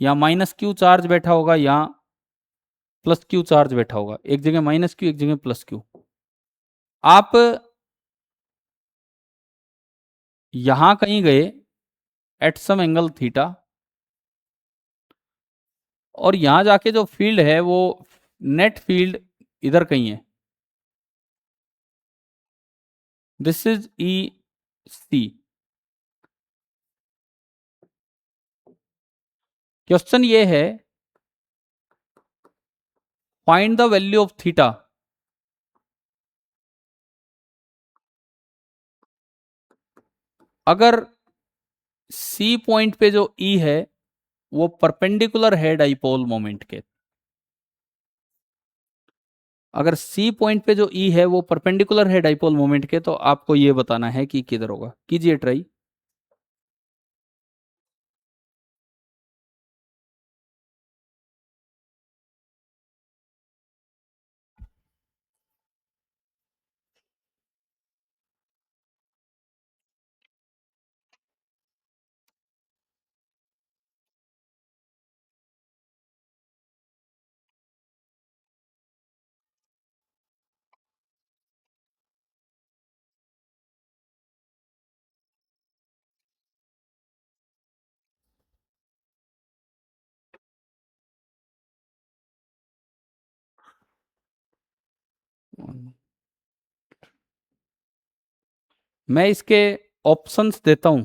यहाँ माइनस क्यू चार्ज बैठा होगा, यहाँ प्लस क्यू चार्ज बैठा होगा, एक जगह माइनस क्यू एक जगह प्लस क्यू। आप यहां कहीं गए एट सम एंगल थीटा, और यहां जाके जो फील्ड है वो नेट फील्ड इधर कहीं है, this is E C. Question ये है, find the value of theta, अगर सी पॉइंट पे जो ई है वो परपेंडिकुलर है डाइपोल मोमेंट के, अगर सी पॉइंट पे जो ई है वो परपेंडिकुलर है डाइपोल मोमेंट के, तो आपको ये बताना है कि किधर होगा, कीजिए ट्राई। मैं इसके ऑप्शंस देता हूं।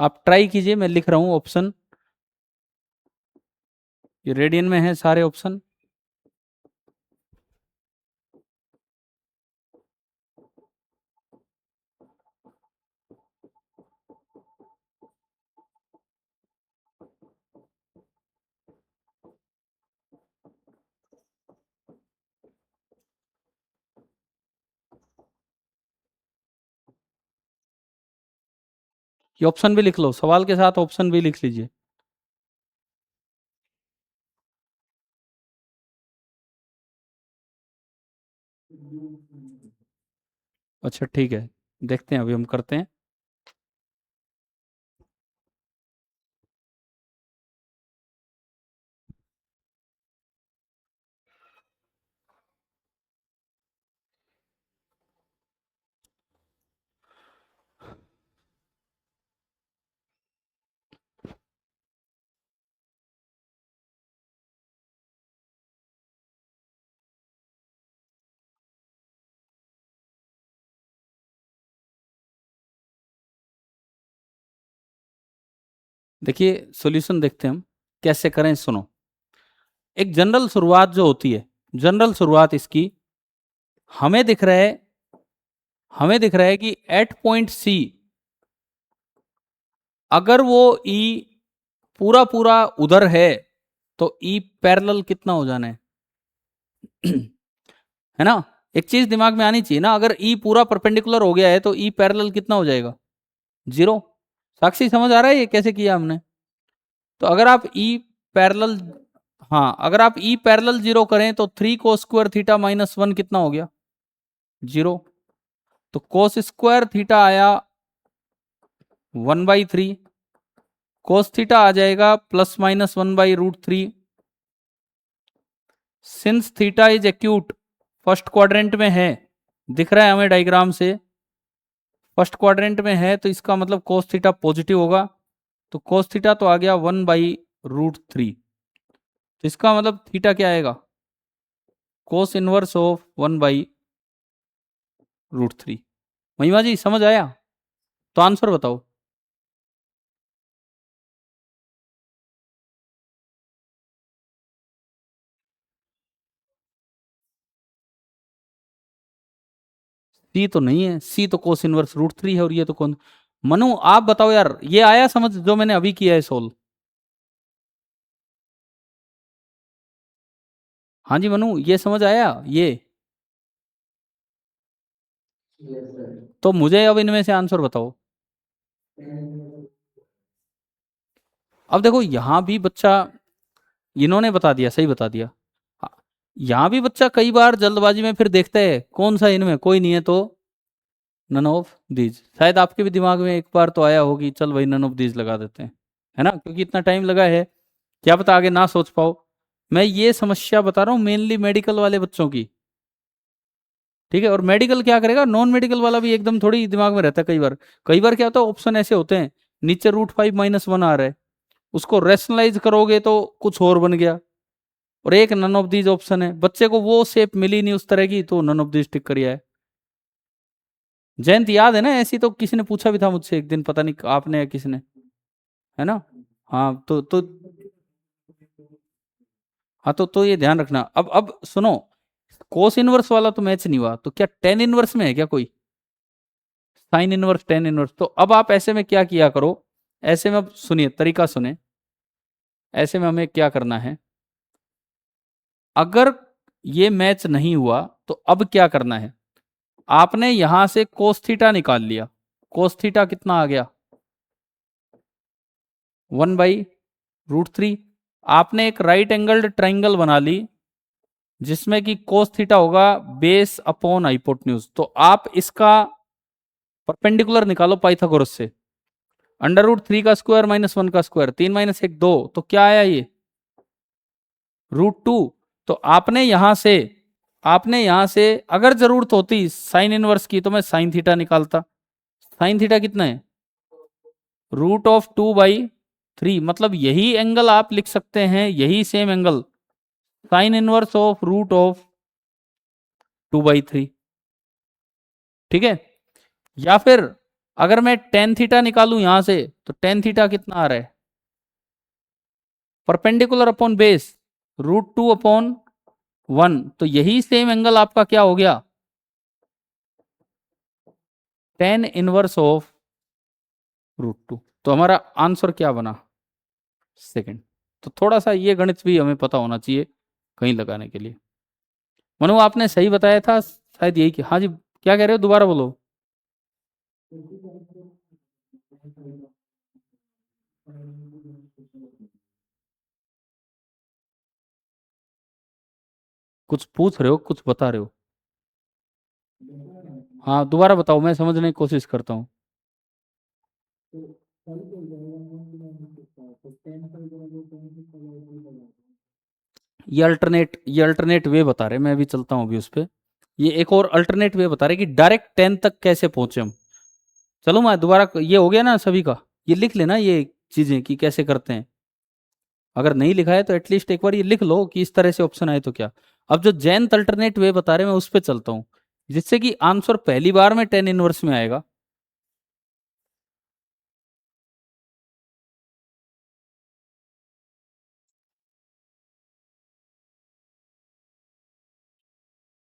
आप ट्राई कीजिए, मैं लिख रहा हूं ऑप्शन। ये रेडियन में है सारे ऑप्शन। ये ऑप्शन भी लिख लो, सवाल के साथ ऑप्शन भी लिख लीजिए। अच्छा ठीक है, देखते हैं, अभी हम करते हैं। देखिए सॉल्यूशन देखते हैं हम कैसे करें, सुनो। एक जनरल शुरुआत जो होती है, जनरल शुरुआत इसकी, हमें दिख रहा है, हमें दिख रहा है कि एट पॉइंट सी अगर वो ई पूरा पूरा उधर है तो ई पैरेलल कितना हो जाना है? है ना? एक चीज दिमाग में आनी चाहिए ना, अगर ई पूरा परपेंडिकुलर हो गया है तो ई पैरेलल कितना हो जाएगा? 0। साक्षी समझ आ रहा है ये कैसे किया हमने? तो अगर आप ई पैरेलल, हाँ अगर आप ई पैरेलल 0 करें तो 3 cos² θ - 1 कितना हो गया? 0। तो cos² θ आया 1/3, cos θ आ जाएगा +-1/√3। Since theta is acute, first quadrant में है, दिख रहा है हमें डायग्राम से, फर्स्ट क्वाड्रेंट में है, तो इसका मतलब cos θ पॉजिटिव होगा। तो cos θ तो आ गया 1/√3। तो इसका मतलब थीटा क्या आएगा? cos inverse of 1/√3। महिमा जी समझ आया? तो आंसर बताओ। सी तो नहीं है, सी तो cos इनवर्स √3 है, और ये तो कौन? मनु आप बताओ यार, ये आया समझ जो मैंने अभी किया है सोल्व? हाँ जी मनु, ये समझ आया ये? तो मुझे अब इनमें से आंसर बताओ। अब देखो यहां भी बच्चा, इन्होंने बता दिया, सही बता दिया। हाँ, यहाँ भी बच्चा कई बार जल्दबाजी में फिर देखता है कौन सा इनमें कोई नहीं है तो नन ऑफ दीज। शायद आपके भी दिमाग में एक बार तो आया होगी, चल भाई नन ऑफ दीज लगा देते हैं, है ना? क्योंकि इतना टाइम लगा है, क्या पता आगे ना सोच पाओ। मैं ये समस्या बता रहा हूँ मेनली मेडिकल वाले बच्चों की, ठीक है? और मेडिकल क्या करेगा, नॉन मेडिकल वाला भी एकदम थोड़ी दिमाग में रहता है कई बार। कई बार क्या होता है, ऑप्शन ऐसे होते हैं, नीचे √5 - 1 आ रहा है, उसको रेशनलाइज करोगे तो कुछ और बन गया, और एक नन ऑफ दीज ऑप्शन है, बच्चे को वो शेप मिली नहीं उस तरह की, तो नन ऑफ दीज टिक करिया है। जयंत याद है ना? ऐसी तो किसी ने पूछा भी था मुझसे एक दिन, पता नहीं आपने या किसी ने, है ना? हाँ तो ये ध्यान रखना। अब सुनो, कोस इनवर्स वाला तो मैच नहीं हुआ, तो क्या टेन इनवर्स में है क्या कोई? साइन इनवर्स, टेन इनवर्स, तो अब आप ऐसे में क्या किया करो, ऐसे में अब सुनिए, तरीका सुने। ऐसे में हमें क्या करना है, अगर ये मैच नहीं हुआ तो अब क्या करना है, आपने यहां से कोस थीटा निकाल लिया। कोस थीटा कितना आ गया? 1/√3। आपने एक राइट एंगल्ड ट्राइंगल बना ली जिसमें कि कोस थीटा होगा बेस अपॉन हाइपोटेन्यूज। तो आप इसका परपेंडिकुलर निकालो पाइथागोरस से। √3 का स्क्वायर -1 का स्क्वायर, 3 - 1 2, तो क्या आया ये? √2। तो आपने यहां से अगर जरूरत होती साइन इनवर्स की तो मैं साइन थीटा निकालता। साइन थीटा कितना है? √2/3 3, मतलब यही एंगल आप लिख सकते हैं, यही same angle sine inverse of root of 2/3। ठीक है, या फिर अगर मैं टेन थीटा निकालूं यहां से, तो टेन थीटा कितना आ रहा है, परपेंडिकुलर अपॉन बेस √2/1, तो यही सेम एंगल आपका क्या हो गया, टेन इनवर्स ऑफ √2। तो हमारा आंसर क्या बना, सेकंड। तो थोड़ा सा ये गणित भी हमें पता होना चाहिए कहीं लगाने के लिए। मनु आपने सही बताया था शायद यही कि, हाँ जी क्या कह रहे हो, दोबारा बोलो। कुछ पूछ रहे हो, कुछ बता रहे हो? हाँ दोबारा बताओ, मैं समझने की कोशिश करता हूँ। ये अल्टरनेट वे बता रहे, मैं अभी चलता हूँ अभी उस पे। ये एक और अल्टरनेट वे बता रहे कि डायरेक्ट 10 तक कैसे पहुंचे हम। चलो मैं दोबारा, ये हो गया ना सभी का, ये लिख लेना ये चीजें कि कैसे करते हैं। अगर नहीं लिखा है तो एटलीस्ट एक बार ये लिख लो कि इस तरह से ऑप्शन आए तो क्या। अब जो जैन अल्टरनेट वे बता रहे मैं उस पर चलता हूँ, जिससे कि आंसर पहली बार में 10 इनवर्स में आएगा।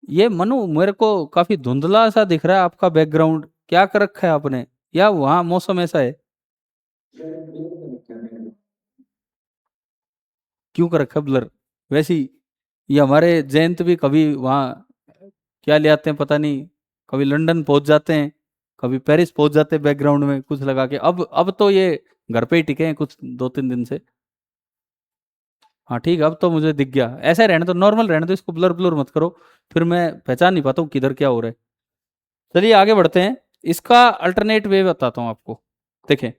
ये मनु मेरे को काफी धुंधला सा दिख रहा है आपका बैकग्राउंड, क्या कर रखा है आपने, या वहां मौसम ऐसा है? क्यों कर रखा है ब्लर? वैसे ही ये हमारे जयंत भी कभी वहाँ क्या ले आते हैं पता नहीं, कभी लंदन पहुंच जाते हैं, कभी पेरिस पहुंच जाते हैं बैकग्राउंड में कुछ लगा के। अब तो ये घर पे ही टिके हैं कुछ 2-3 दिन से। हाँ ठीक है, अब तो मुझे दिख गया। ऐसे रहने तो, नॉर्मल रहने तो, इसको ब्लर ब्लर मत करो, फिर मैं पहचान नहीं पाता हूँ किधर क्या हो रहा है। चलिए आगे बढ़ते हैं, इसका अल्टरनेट वे बताता हूँ आपको। देखें,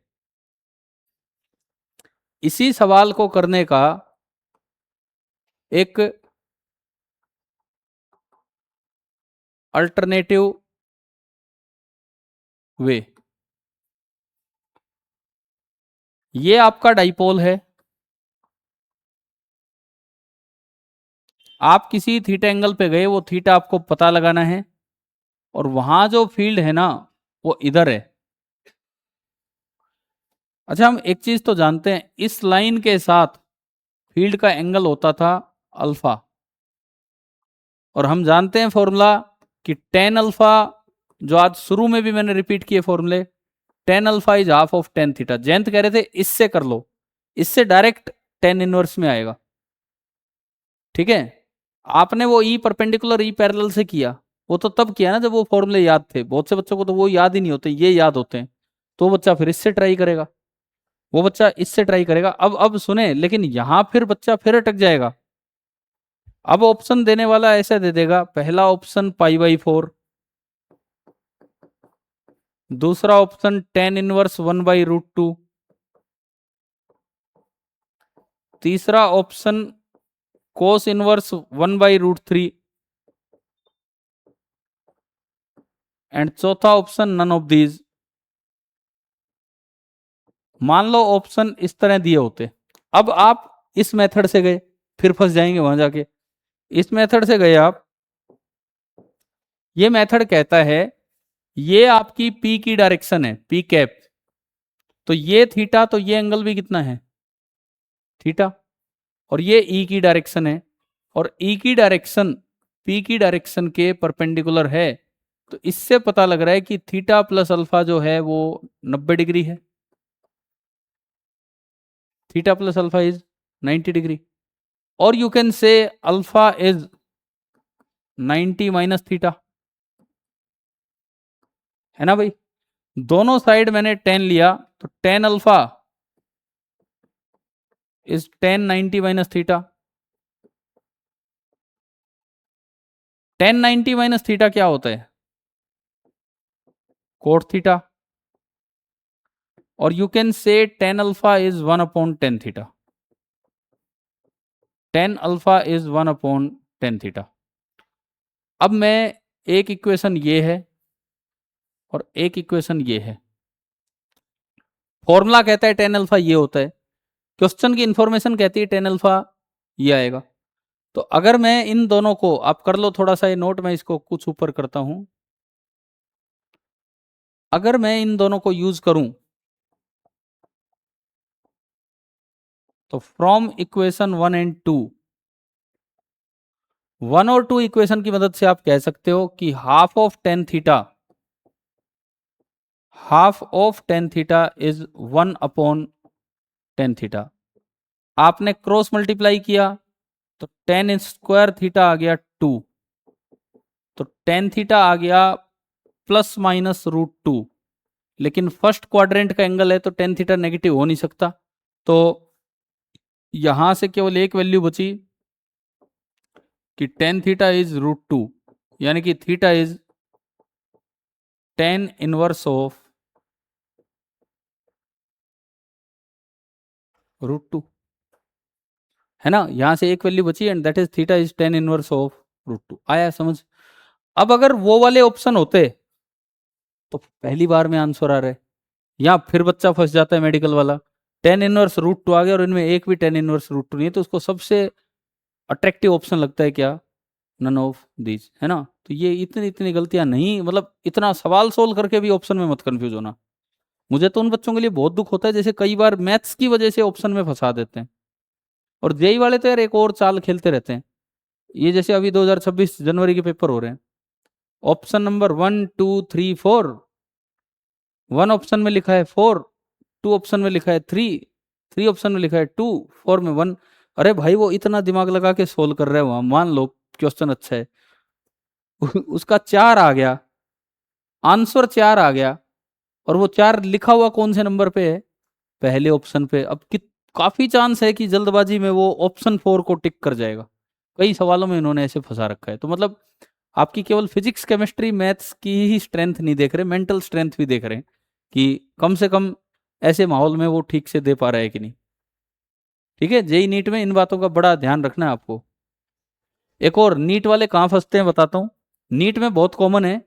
इसी सवाल को करने का एक अल्टरनेटिव वे, ये आपका डाइपोल है, आप किसी थीटा एंगल पे गए, वो थीटा आपको पता लगाना है, और वहां जो फील्ड है ना वो इधर है। अच्छा हम एक चीज तो जानते हैं, इस लाइन के साथ फील्ड का एंगल होता था अल्फा, और हम जानते हैं फॉर्मूला कि टेन अल्फा, जो आज शुरू में भी मैंने रिपीट किए फॉर्मूले, ten alpha is half of tan theta. Jayant कह रहे थे इससे कर लो, इससे डायरेक्ट टेन इनवर्स में आएगा। ठीक है, आपने वो ई परपेंडिकुलर ई पैरेलल से किया, वो तो तब किया ना जब वो फॉर्मूले याद थे। बहुत से बच्चों को तो वो याद ही नहीं होते, ये याद होते हैं, तो बच्चा फिर इससे ट्राई करेगा, वो बच्चा इससे ट्राई करेगा। अब सुने, लेकिन यहां फिर बच्चा फिर अटक जाएगा। अब ऑप्शन देने वाला ऐसे दे देगा, पहला ऑप्शन π/4, दूसरा ऑप्शन टेन इनवर्स 1/√2, तीसरा ऑप्शन कोस इनवर्स 1/√3, एंड चौथा ऑप्शन नन ऑफ दीज। मान लो ऑप्शन इस तरह दिए होते, अब आप इस मेथड से गए, फिर फंस जाएंगे वहां जाके। इस मेथड से गए आप, ये मेथड कहता है ये आपकी पी की डायरेक्शन है, पी कैप, तो ये थीटा, तो ये एंगल भी कितना है, थीटा, और ये ई की डायरेक्शन है, और ई की डायरेक्शन पी की डायरेक्शन के परपेंडिकुलर है, तो इससे पता लग रहा है कि थीटा प्लस अल्फा जो है वो 90 डिग्री है, theta plus alpha is 90 degree, और you can say alpha is 90 minus theta, है ना भाई। दोनों साइड मैंने 10 लिया, तो tan alpha is 10 90 minus theta. 10 90 minus theta क्या होता है, कोट थीटा, और you can say tan alpha is 1/10 theta, tan alpha is 1/10 theta. अब मैं, एक इक्वेशन ये है और एक इक्वेशन ये है, फॉर्मूला कहता है टेन अल्फा ये होता है, क्वेश्चन की इंफॉर्मेशन कहती है टेन अल्फा ये आएगा। तो अगर मैं इन दोनों को, आप कर लो थोड़ा सा ये नोट, मैं इसको कुछ ऊपर करता हूं। अगर मैं इन दोनों को यूज करूं तो फ्रॉम इक्वेशन 1 एंड 2, 1 और 2 इक्वेशन की मदद से आप कह सकते हो कि half of tan theta is 1/10 theta. आपने क्रॉस मल्टीप्लाई किया तो टेन स्क्वायर थीटा आ गया 2, तो टेन थीटा आ गया ±√2। लेकिन फर्स्ट क्वाड्रेंट का एंगल है तो टेन थीटा नेगेटिव हो नहीं सकता, तो यहां से केवल एक वैल्यू बची कि टेन थीटा इज √2, यानी कि theta is tan inverse of √2, है ना। यहां से एक वैल्यू बची and that is theta is tan inverse of √2। आया समझ। अब अगर वो वाले ऑप्शन होते तो पहली बार में आंसर आ रहा है, या फिर बच्चा फंस जाता है मेडिकल वाला, टेन इनवर्स √2 आ गया और इनमें एक भी टेन इनवर्स √2 नहीं है, तो उसको सबसे अट्रैक्टिव ऑप्शन लगता है क्या, नन ऑफ दीज, है ना। तो ये इतनी इतनी गलतियां नहीं, मतलब इतना सवाल सोल्व करके भी ऑप्शन में मत कंफ्यूज होना। मुझे तो उन बच्चों के लिए बहुत दुख होता है जैसे कई बार मैथ्स की वजह से ऑप्शन में फंसा देते हैं। और जेई वाले तो यार एक और चाल खेलते रहते हैं। ये जैसे अभी 2026 जनवरी के पेपर हो रहे हैं, ऑप्शन नंबर 1 2 3 4, 1 ऑप्शन में लिखा है 4, 2 ऑप्शन में लिखा है 3, 3 ऑप्शन में लिखा है 2, 4 में 1। अरे भाई वो इतना दिमाग लगा के सोल्व कर रहे हैं वहां, मान लो क्वेश्चन अच्छा है, उसका 4 आ गया, आंसर 4 आ गया, और वो 4 लिखा हुआ कौन से नंबर पे है, पहले ऑप्शन पे। अब काफी चांस है कि जल्दबाजी में वो ऑप्शन 4 को टिक कर जाएगा। कई सवालों में इन्होंने ऐसे फंसा रखा है। तो मतलब आपकी केवल फिजिक्स केमिस्ट्री मैथ्स की ही स्ट्रेंथ नहीं देख रहे, मेंटल स्ट्रेंथ भी देख रहे हैं कि कम से कम ऐसे माहौल में वो ठीक से दे पा रहा है कि नहीं। ठीक है, जेई नीट में इन बातों का बड़ा ध्यान रखना है आपको। एक और नीट वाले कहाँ फंसते हैं बताता हूँ। नीट में बहुत कॉमन है,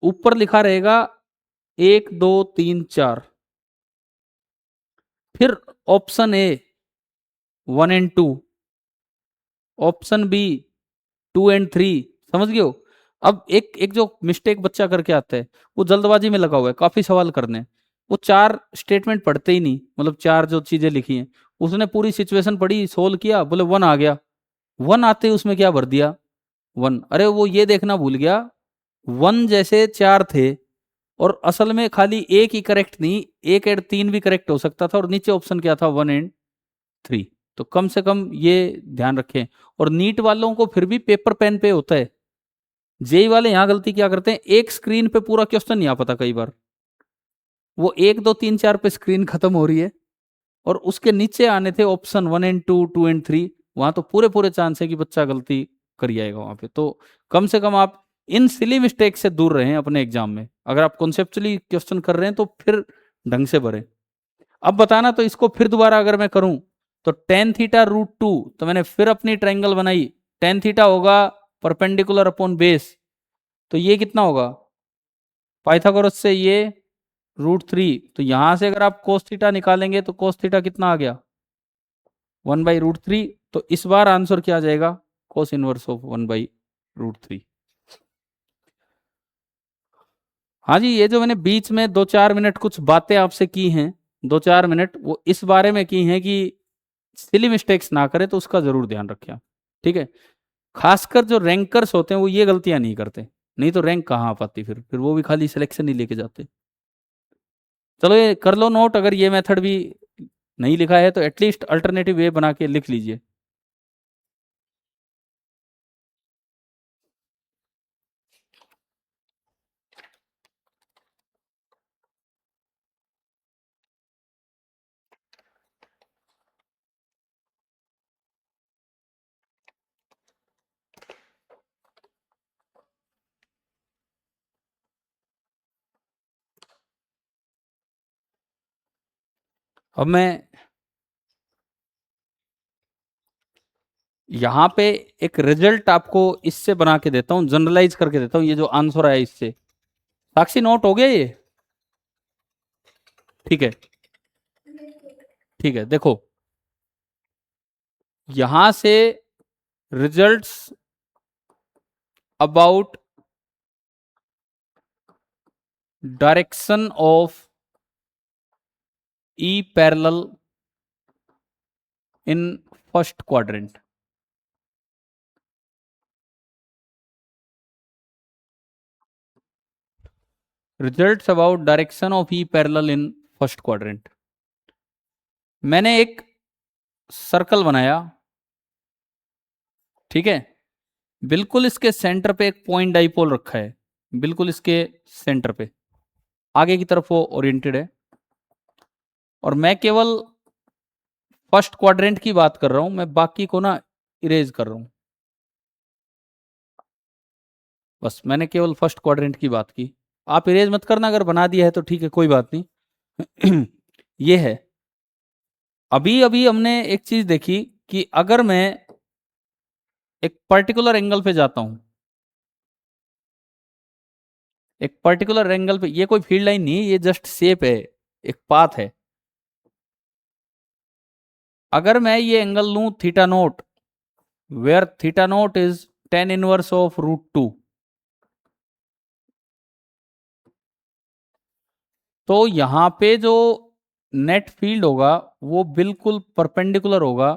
ऊपर लिखा रहेगा 1 2 3 4, फिर option A 1 and 2, option B 2 and 3। समझ गए हो। अब एक एक जो मिस्टेक बच्चा करके आता है, वो जल्दबाजी में लगा हुआ है काफी सवाल करने, वो 4 स्टेटमेंट पढ़ते ही नहीं, मतलब 4 जो चीजें लिखी हैं उसने पूरी सिचुएशन पढ़ी, सोल्व किया, बोले 1 आ गया, 1 आते ही उसमें क्या भर दिया, 1। अरे वो ये देखना भूल गया 1 जैसे 4 थे, और असल में खाली एक ही करेक्ट नहीं, 1 और 3 भी करेक्ट हो सकता था, और नीचे ऑप्शन क्या था, 1 एंड 3। तो कम से कम ये ध्यान रखें। और नीट वालों को फिर भी पेपर पेन पे होता है, जेई वाले यहाँ गलती क्या करते हैं, एक स्क्रीन पे पूरा क्वेश्चन नहीं आ पाता कई बार, वो 1 2 3 4 पे स्क्रीन खत्म हो रही है, और उसके नीचे आने थे ऑप्शन 1 एंड 2, 2 एंड 3, वहां तो पूरे पूरे चांस है कि बच्चा गलती कर जाएगा वहां पे। तो कम से कम आप इन सिली मिस्टेक से दूर रहें अपने एग्जाम में। अगर आप कॉन्सेप्चुअली क्वेश्चन कर रहे हैं तो फिर ढंग से भरें। अब बताना, तो इसको फिर दोबारा अगर मैं करूं तो टेन थीटा √2, तो मैंने फिर अपनी ट्रायंगल बनाई, टेन थीटा होगा परपेंडिकुलर अपॉन बेस, तो ये कितना होगा, पाइथागोरस से ये √3। तो यहां से अगर आप कोस थीटा निकालेंगे तो कोस थीटा कितना आ गया, 1/√3। तो इस बार आंसर क्या आ जाएगा, कोस इनवर्स ऑफ 1/√3। हाँ जी, ये जो मैंने बीच में 2 4 मिनट कुछ बातें आपसे की हैं, 2 4 मिनट, वो इस बारे में की हैं कि सिली मिस्टेक्स ना करें, तो उसका जरूर ध्यान रखें आप। ठीक है, खासकर जो रैंकर्स होते हैं वो ये गलतियां नहीं करते, नहीं तो रैंक कहाँ आ पाती, फिर वो भी खाली सिलेक्शन ही लेके जाते। चलो ये कर लो नोट, अगर ये मेथड भी नहीं लिखा है तो एटलीस्ट अल्टरनेटिव वे बना के लिख लीजिए। अब मैं यहाँ पे एक रिजल्ट आपको इससे बना के देता हूँ, जनरलाइज करके देता हूँ, ये जो आंसर आया इससे। साक्षी नोट हो गया ये, ठीक है। ठीक है, देखो यहां से results about direction of E parallel in first quadrant. Results about direction of E parallel in first quadrant. मैंने एक सर्कल बनाया, ठीक है, बिल्कुल इसके सेंटर पे एक पॉइंट डाइपोल रखा है, बिल्कुल इसके सेंटर पे आगे की तरफ वो ओरिएंटेड है, और मैं केवल फर्स्ट क्वाड्रेंट की बात कर रहा हूं, मैं बाकी को ना इरेज कर रहा हूं। बस मैंने केवल फर्स्ट क्वाड्रेंट की बात की, आप इरेज मत करना, अगर बना दिया है तो ठीक है, कोई बात नहीं। ये है, अभी अभी हमने एक चीज देखी कि अगर मैं एक पर्टिकुलर एंगल पे जाता हूं, एक पर्टिकुलर एंगल पे, ये कोई फील्ड लाइन नहीं है, ये जस्ट शेप है, एक पाथ है। अगर मैं ये एंगल लूं theta naught, where theta naught is tan inverse of √2, तो यहां पे जो नेट फील्ड होगा वो बिल्कुल परपेंडिकुलर होगा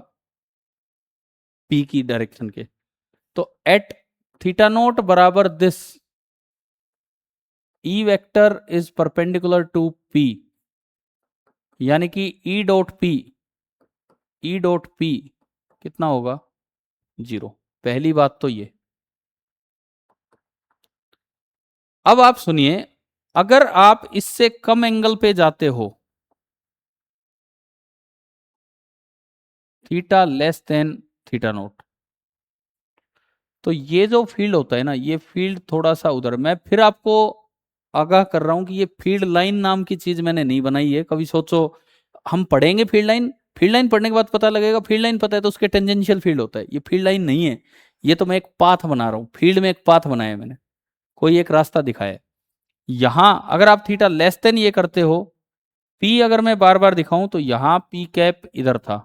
पी की डायरेक्शन के। तो एट थीटा नोट बराबर this, E vector is perpendicular to P, यानी कि E dot P, E dot P कितना होगा, 0। पहली बात तो ये। अब आप सुनिए, अगर आप इससे कम एंगल पे जाते हो, theta less than theta note, तो ये जो फील्ड होता है ना, ये फील्ड थोड़ा सा उधर, मैं फिर आपको आगाह कर रहा हूं कि ये फील्ड लाइन नाम की चीज मैंने नहीं बनाई है। कभी सोचो हम पढ़ेंगे फील्ड लाइन, फील्ड लाइन पढ़ने के बाद पता लगेगा फील्ड लाइन पता है तो उसके टेंजेंशियल फील्ड होता है, ये फील्ड लाइन नहीं है। ये तो मैं एक पाथ बना रहा हूँ, फील्ड में एक पाथ बनाया है मैंने, कोई एक रास्ता दिखाया है। यहां अगर आप थीटा लेस देन ये करते हो, पी अगर मैं बार बार दिखाऊं तो यहां पी कैप इधर था,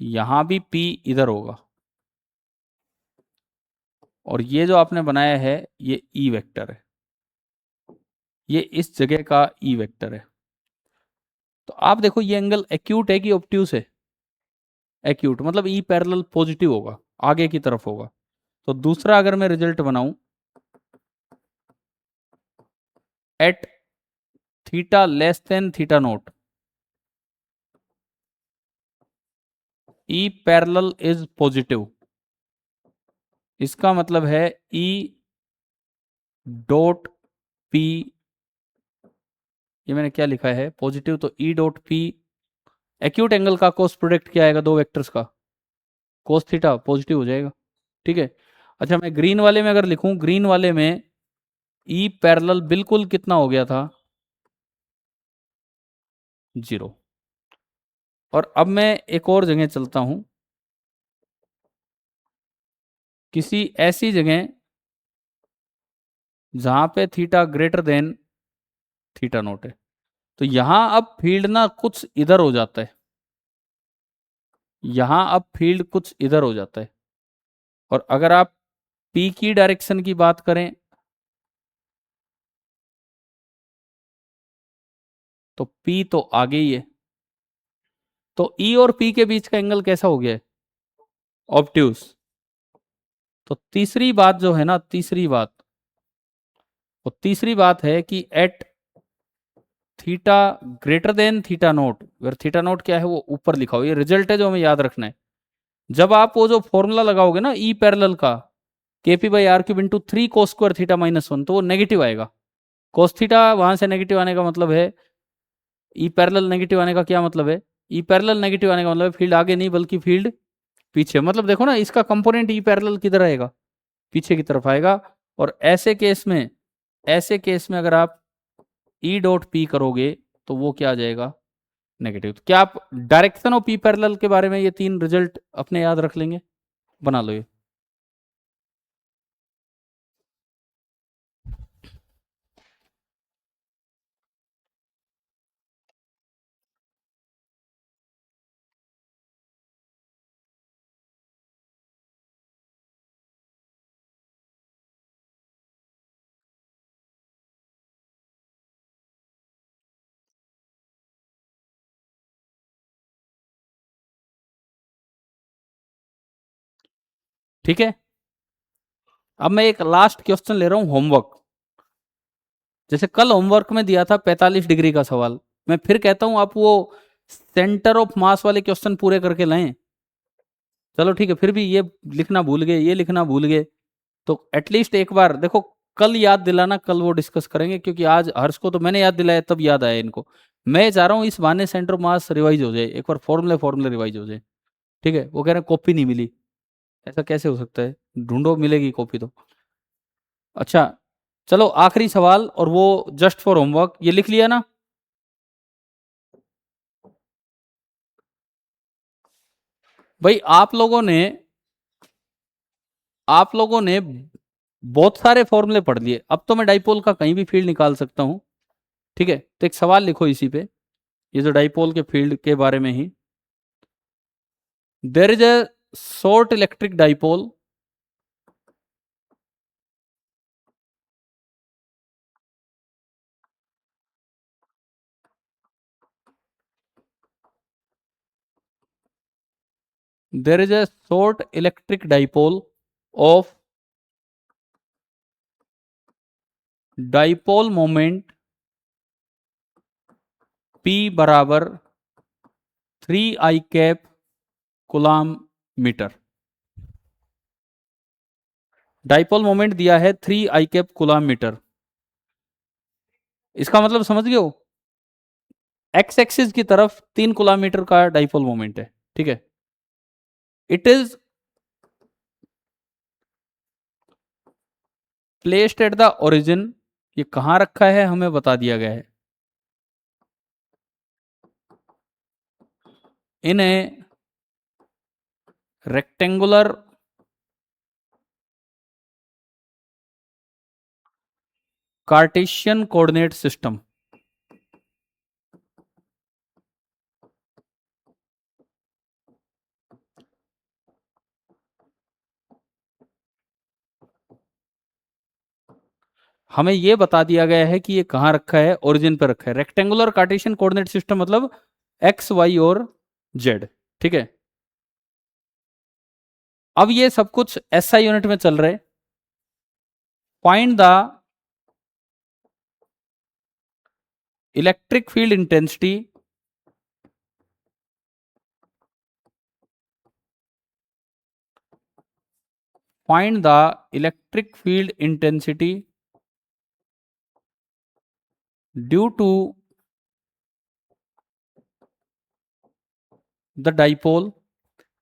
यहां भी पी इधर होगा, और ये जो आपने बनाया है ये ई वेक्टर है, ये इस जगह का ई वेक्टर है। तो आप देखो ये एंगल एक्यूट है कि ऑब्ट्यूस है, एक्यूट मतलब ई पैरेलल पॉजिटिव होगा, आगे की तरफ होगा। तो दूसरा अगर मैं रिजल्ट बनाऊं, at theta less than theta naught, E parallel is positive, इसका मतलब है ई डॉट पी, ये मैंने क्या लिखा है पॉजिटिव, तो ई डॉट पी एक्यूट एंगल का कोस प्रोडक्ट क्या आएगा दो वेक्टर्स का, कोस थीटा पॉजिटिव हो जाएगा, ठीक है। अच्छा मैं ग्रीन वाले में अगर लिखूं, ग्रीन वाले में ई पैरेलल बिल्कुल कितना हो गया था, 0। और अब मैं एक और जगह चलता हूं, किसी ऐसी जगह जहां पे theta greater than theta note है, तो यहां अब फील्ड ना कुछ इधर हो जाता है, यहां अब फील्ड कुछ इधर हो जाता है। और अगर आप पी की डायरेक्शन की बात करें तो पी तो आगे ही है, तो ई और पी के बीच का एंगल कैसा हो गया है, ऑब्ट्यूस। तो तीसरी बात जो है ना, तीसरी बात, वो तीसरी बात है कि at theta greater than theta naught, अगर थीटा नोट क्या है वो ऊपर लिखा हो, ये रिजल्ट है जो हमें याद रखना है। जब आप वो जो फॉर्मूला लगाओगे ना ई पैरेलल का, KP/R³ इंटू 3 cos² θ-1, तो वो नेगेटिव आएगा। cos थीटा वहां से नेगेटिव आने का मतलब है, ई पैरेलल नेगेटिव आने का क्या मतलब है, ई पैरेलल नेगेटिव आने का मतलब है फील्ड आगे नहीं बल्कि फील्ड पीछे। मतलब देखो ना इसका कंपोनेंट ई पैरेलल किधर आएगा, पीछे की तरफ आएगा। और ऐसे केस में अगर आप ई डॉट पी करोगे तो वो क्या आ जाएगा, नेगेटिव। तो क्या आप डायरेक्शन ऑफ पी पैरेलल के बारे में ये 3 रिजल्ट अपने याद रख लेंगे, बना लो ये। ठीक है। अब मैं एक लास्ट क्वेश्चन ले रहा हूं, होमवर्क। जैसे कल होमवर्क में दिया था 45 डिग्री का सवाल, मैं फिर कहता हूं आप वो सेंटर ऑफ मास वाले क्वेश्चन पूरे करके लाएं। चलो ठीक है, फिर भी ये लिखना भूल गए, ये लिखना भूल गए, तो एटलीस्ट एक बार देखो, कल याद दिलाना, कल वो डिस्कस करेंगे, क्योंकि आज हर्ष को तो मैंने याद दिलाया तब याद आया इनको। मैं चाह रहा हूँ इस बहाने सेंटर ऑफ मास रिवाइज हो जाए, एक बार फॉर्मूले फॉर्मूले रिवाइज हो जाए। ठीक है, वो कह रहे हैं कॉपी नहीं मिली, ऐसा कैसे हो सकता है, ढूंढो मिलेगी कॉपी तो। अच्छा, चलो आखिरी सवाल, और वो जस्ट फॉर होमवर्क, ये लिख लिया ना? भाई आप लोगों ने बहुत सारे फॉर्मूले पढ़ लिए, अब तो मैं डाइपोल का कहीं भी फील्ड निकाल सकता हूं। ठीक है, तो एक सवाल लिखो इसी पे, ये जो डाइपोल के फील्ड के बारे में ही। There is a short electric dipole there is a short electric dipole of dipole moment P बराबर 3 I cap coulomb metre. Dipole moment दिया है 3 I कैप कूलाम मीटर। इसका मतलब समझ गए हो, एक्स एक्सिस की तरफ 3 कूलाम का डाइपोल मोमेंट है। ठीक है, it is placed at the origin, ये कहां रखा है हमें बता दिया गया है, in a rectangular Cartesian coordinate system. हमें यह बता दिया गया है कि ये कहां रखा है, ओरिजिन पर रखा है। रेक्टेंगुलर कार्टेशियन कोऑर्डिनेट सिस्टम मतलब एक्स वाई और जेड। ठीक है, अब ये सब कुछ एसआई यूनिट में चल रहे। Find the electric field intensity find the electric field intensity due to the dipole।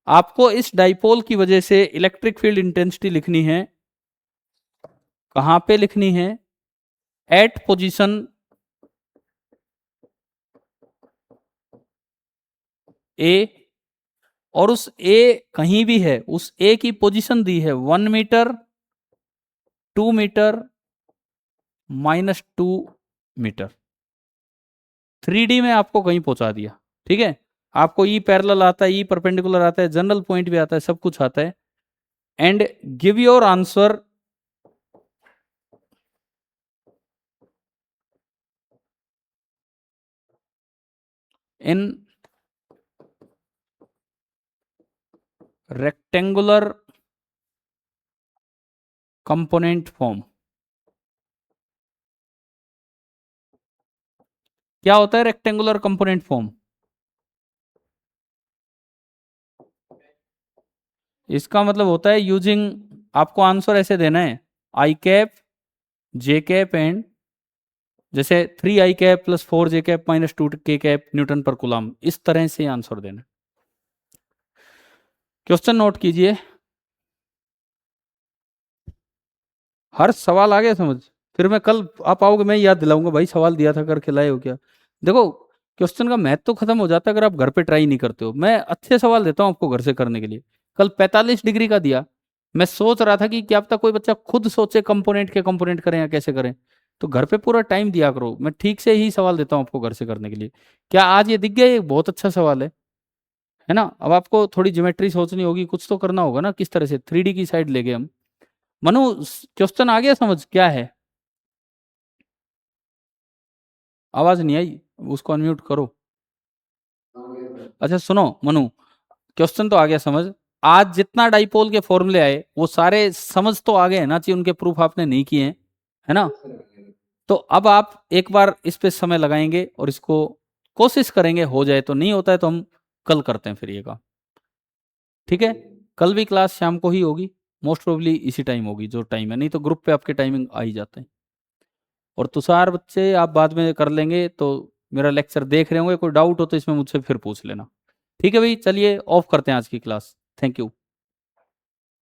आपको इस डाइपोल की वजह से इलेक्ट्रिक फील्ड इंटेंसिटी लिखनी है। कहां पे लिखनी है? एट पोजीशन ए, और उस ए कहीं भी है, उस ए की पोजीशन दी है 1 मीटर, 2 मीटर, -2 मीटर। 3D में आपको कहीं पहुंचा दिया। ठीक है, आपको ई पैरेलल आता है, ई परपेंडिकुलर आता है, जनरल पॉइंट भी आता है, सब कुछ आता है। And give your answer in rectangular component form. क्या होता है रेक्टेंगुलर कंपोनेंट फॉर्म? इसका मतलब होता है यूजिंग, आपको आंसर ऐसे देना है, आई कैप, जे कैप एंड, जैसे 3 I cap plus 4 J cap minus 2 K cap Newton पर कुलाम, इस तरह से आंसर देना। क्वेश्चन नोट कीजिए। हर सवाल आ गया समझ? फिर मैं कल आप आओगे मैं याद दिलाऊंगा, भाई सवाल दिया था करके लाए हो क्या। देखो, क्वेश्चन का महत्व तो खत्म हो जाता है अगर आप घर पे ट्राई नहीं करते हो। मैं अच्छे सवाल देता हूं आपको घर से करने के लिए। कल 45 डिग्री का दिया, मैं सोच रहा था कि क्या पता कोई बच्चा खुद सोचे कंपोनेंट के कंपोनेंट करें या कैसे करें। तो घर पे पूरा टाइम दिया करो, मैं ठीक से ही सवाल देता हूं आपको घर से करने के लिए। क्या आज ये दिख गया? ये बहुत अच्छा सवाल है ना? अब आपको थोड़ी ज्योमेट्री सोचनी होगी, कुछ तो करना होगा ना, किस तरह से 3D की साइड ले गए हम। मनु, क्वेश्चन आ गया समझ क्या है? आवाज नहीं आई, उसको अनम्यूट करो। अच्छा सुनो मनु, क्वेश्चन तो आ गया समझ, आज जितना डाइपोल के फॉर्मूले आए वो सारे समझ तो आ गए है ना, चाहिए उनके प्रूफ आपने नहीं किए हैं, है ना। तो अब आप एक बार इस पे समय लगाएंगे और इसको कोशिश करेंगे, हो जाए तो, नहीं होता है तो हम कल करते हैं फिर ये काम, ठीक है। कल भी क्लास शाम को ही होगी, मोस्ट प्रोबेबली इसी टाइम होगी जो टाइम है, नहीं तो ग्रुप पे आपके टाइमिंग आ ही जाते हैं। और तुषार बच्चे आप बाद में कर लेंगे, तो मेरा लेक्चर देख रहे होंगे, कोई डाउट हो तो इसमें मुझसे फिर पूछ लेना, ठीक है भाई। चलिए ऑफ करते हैं आज की क्लास, थैंक यू।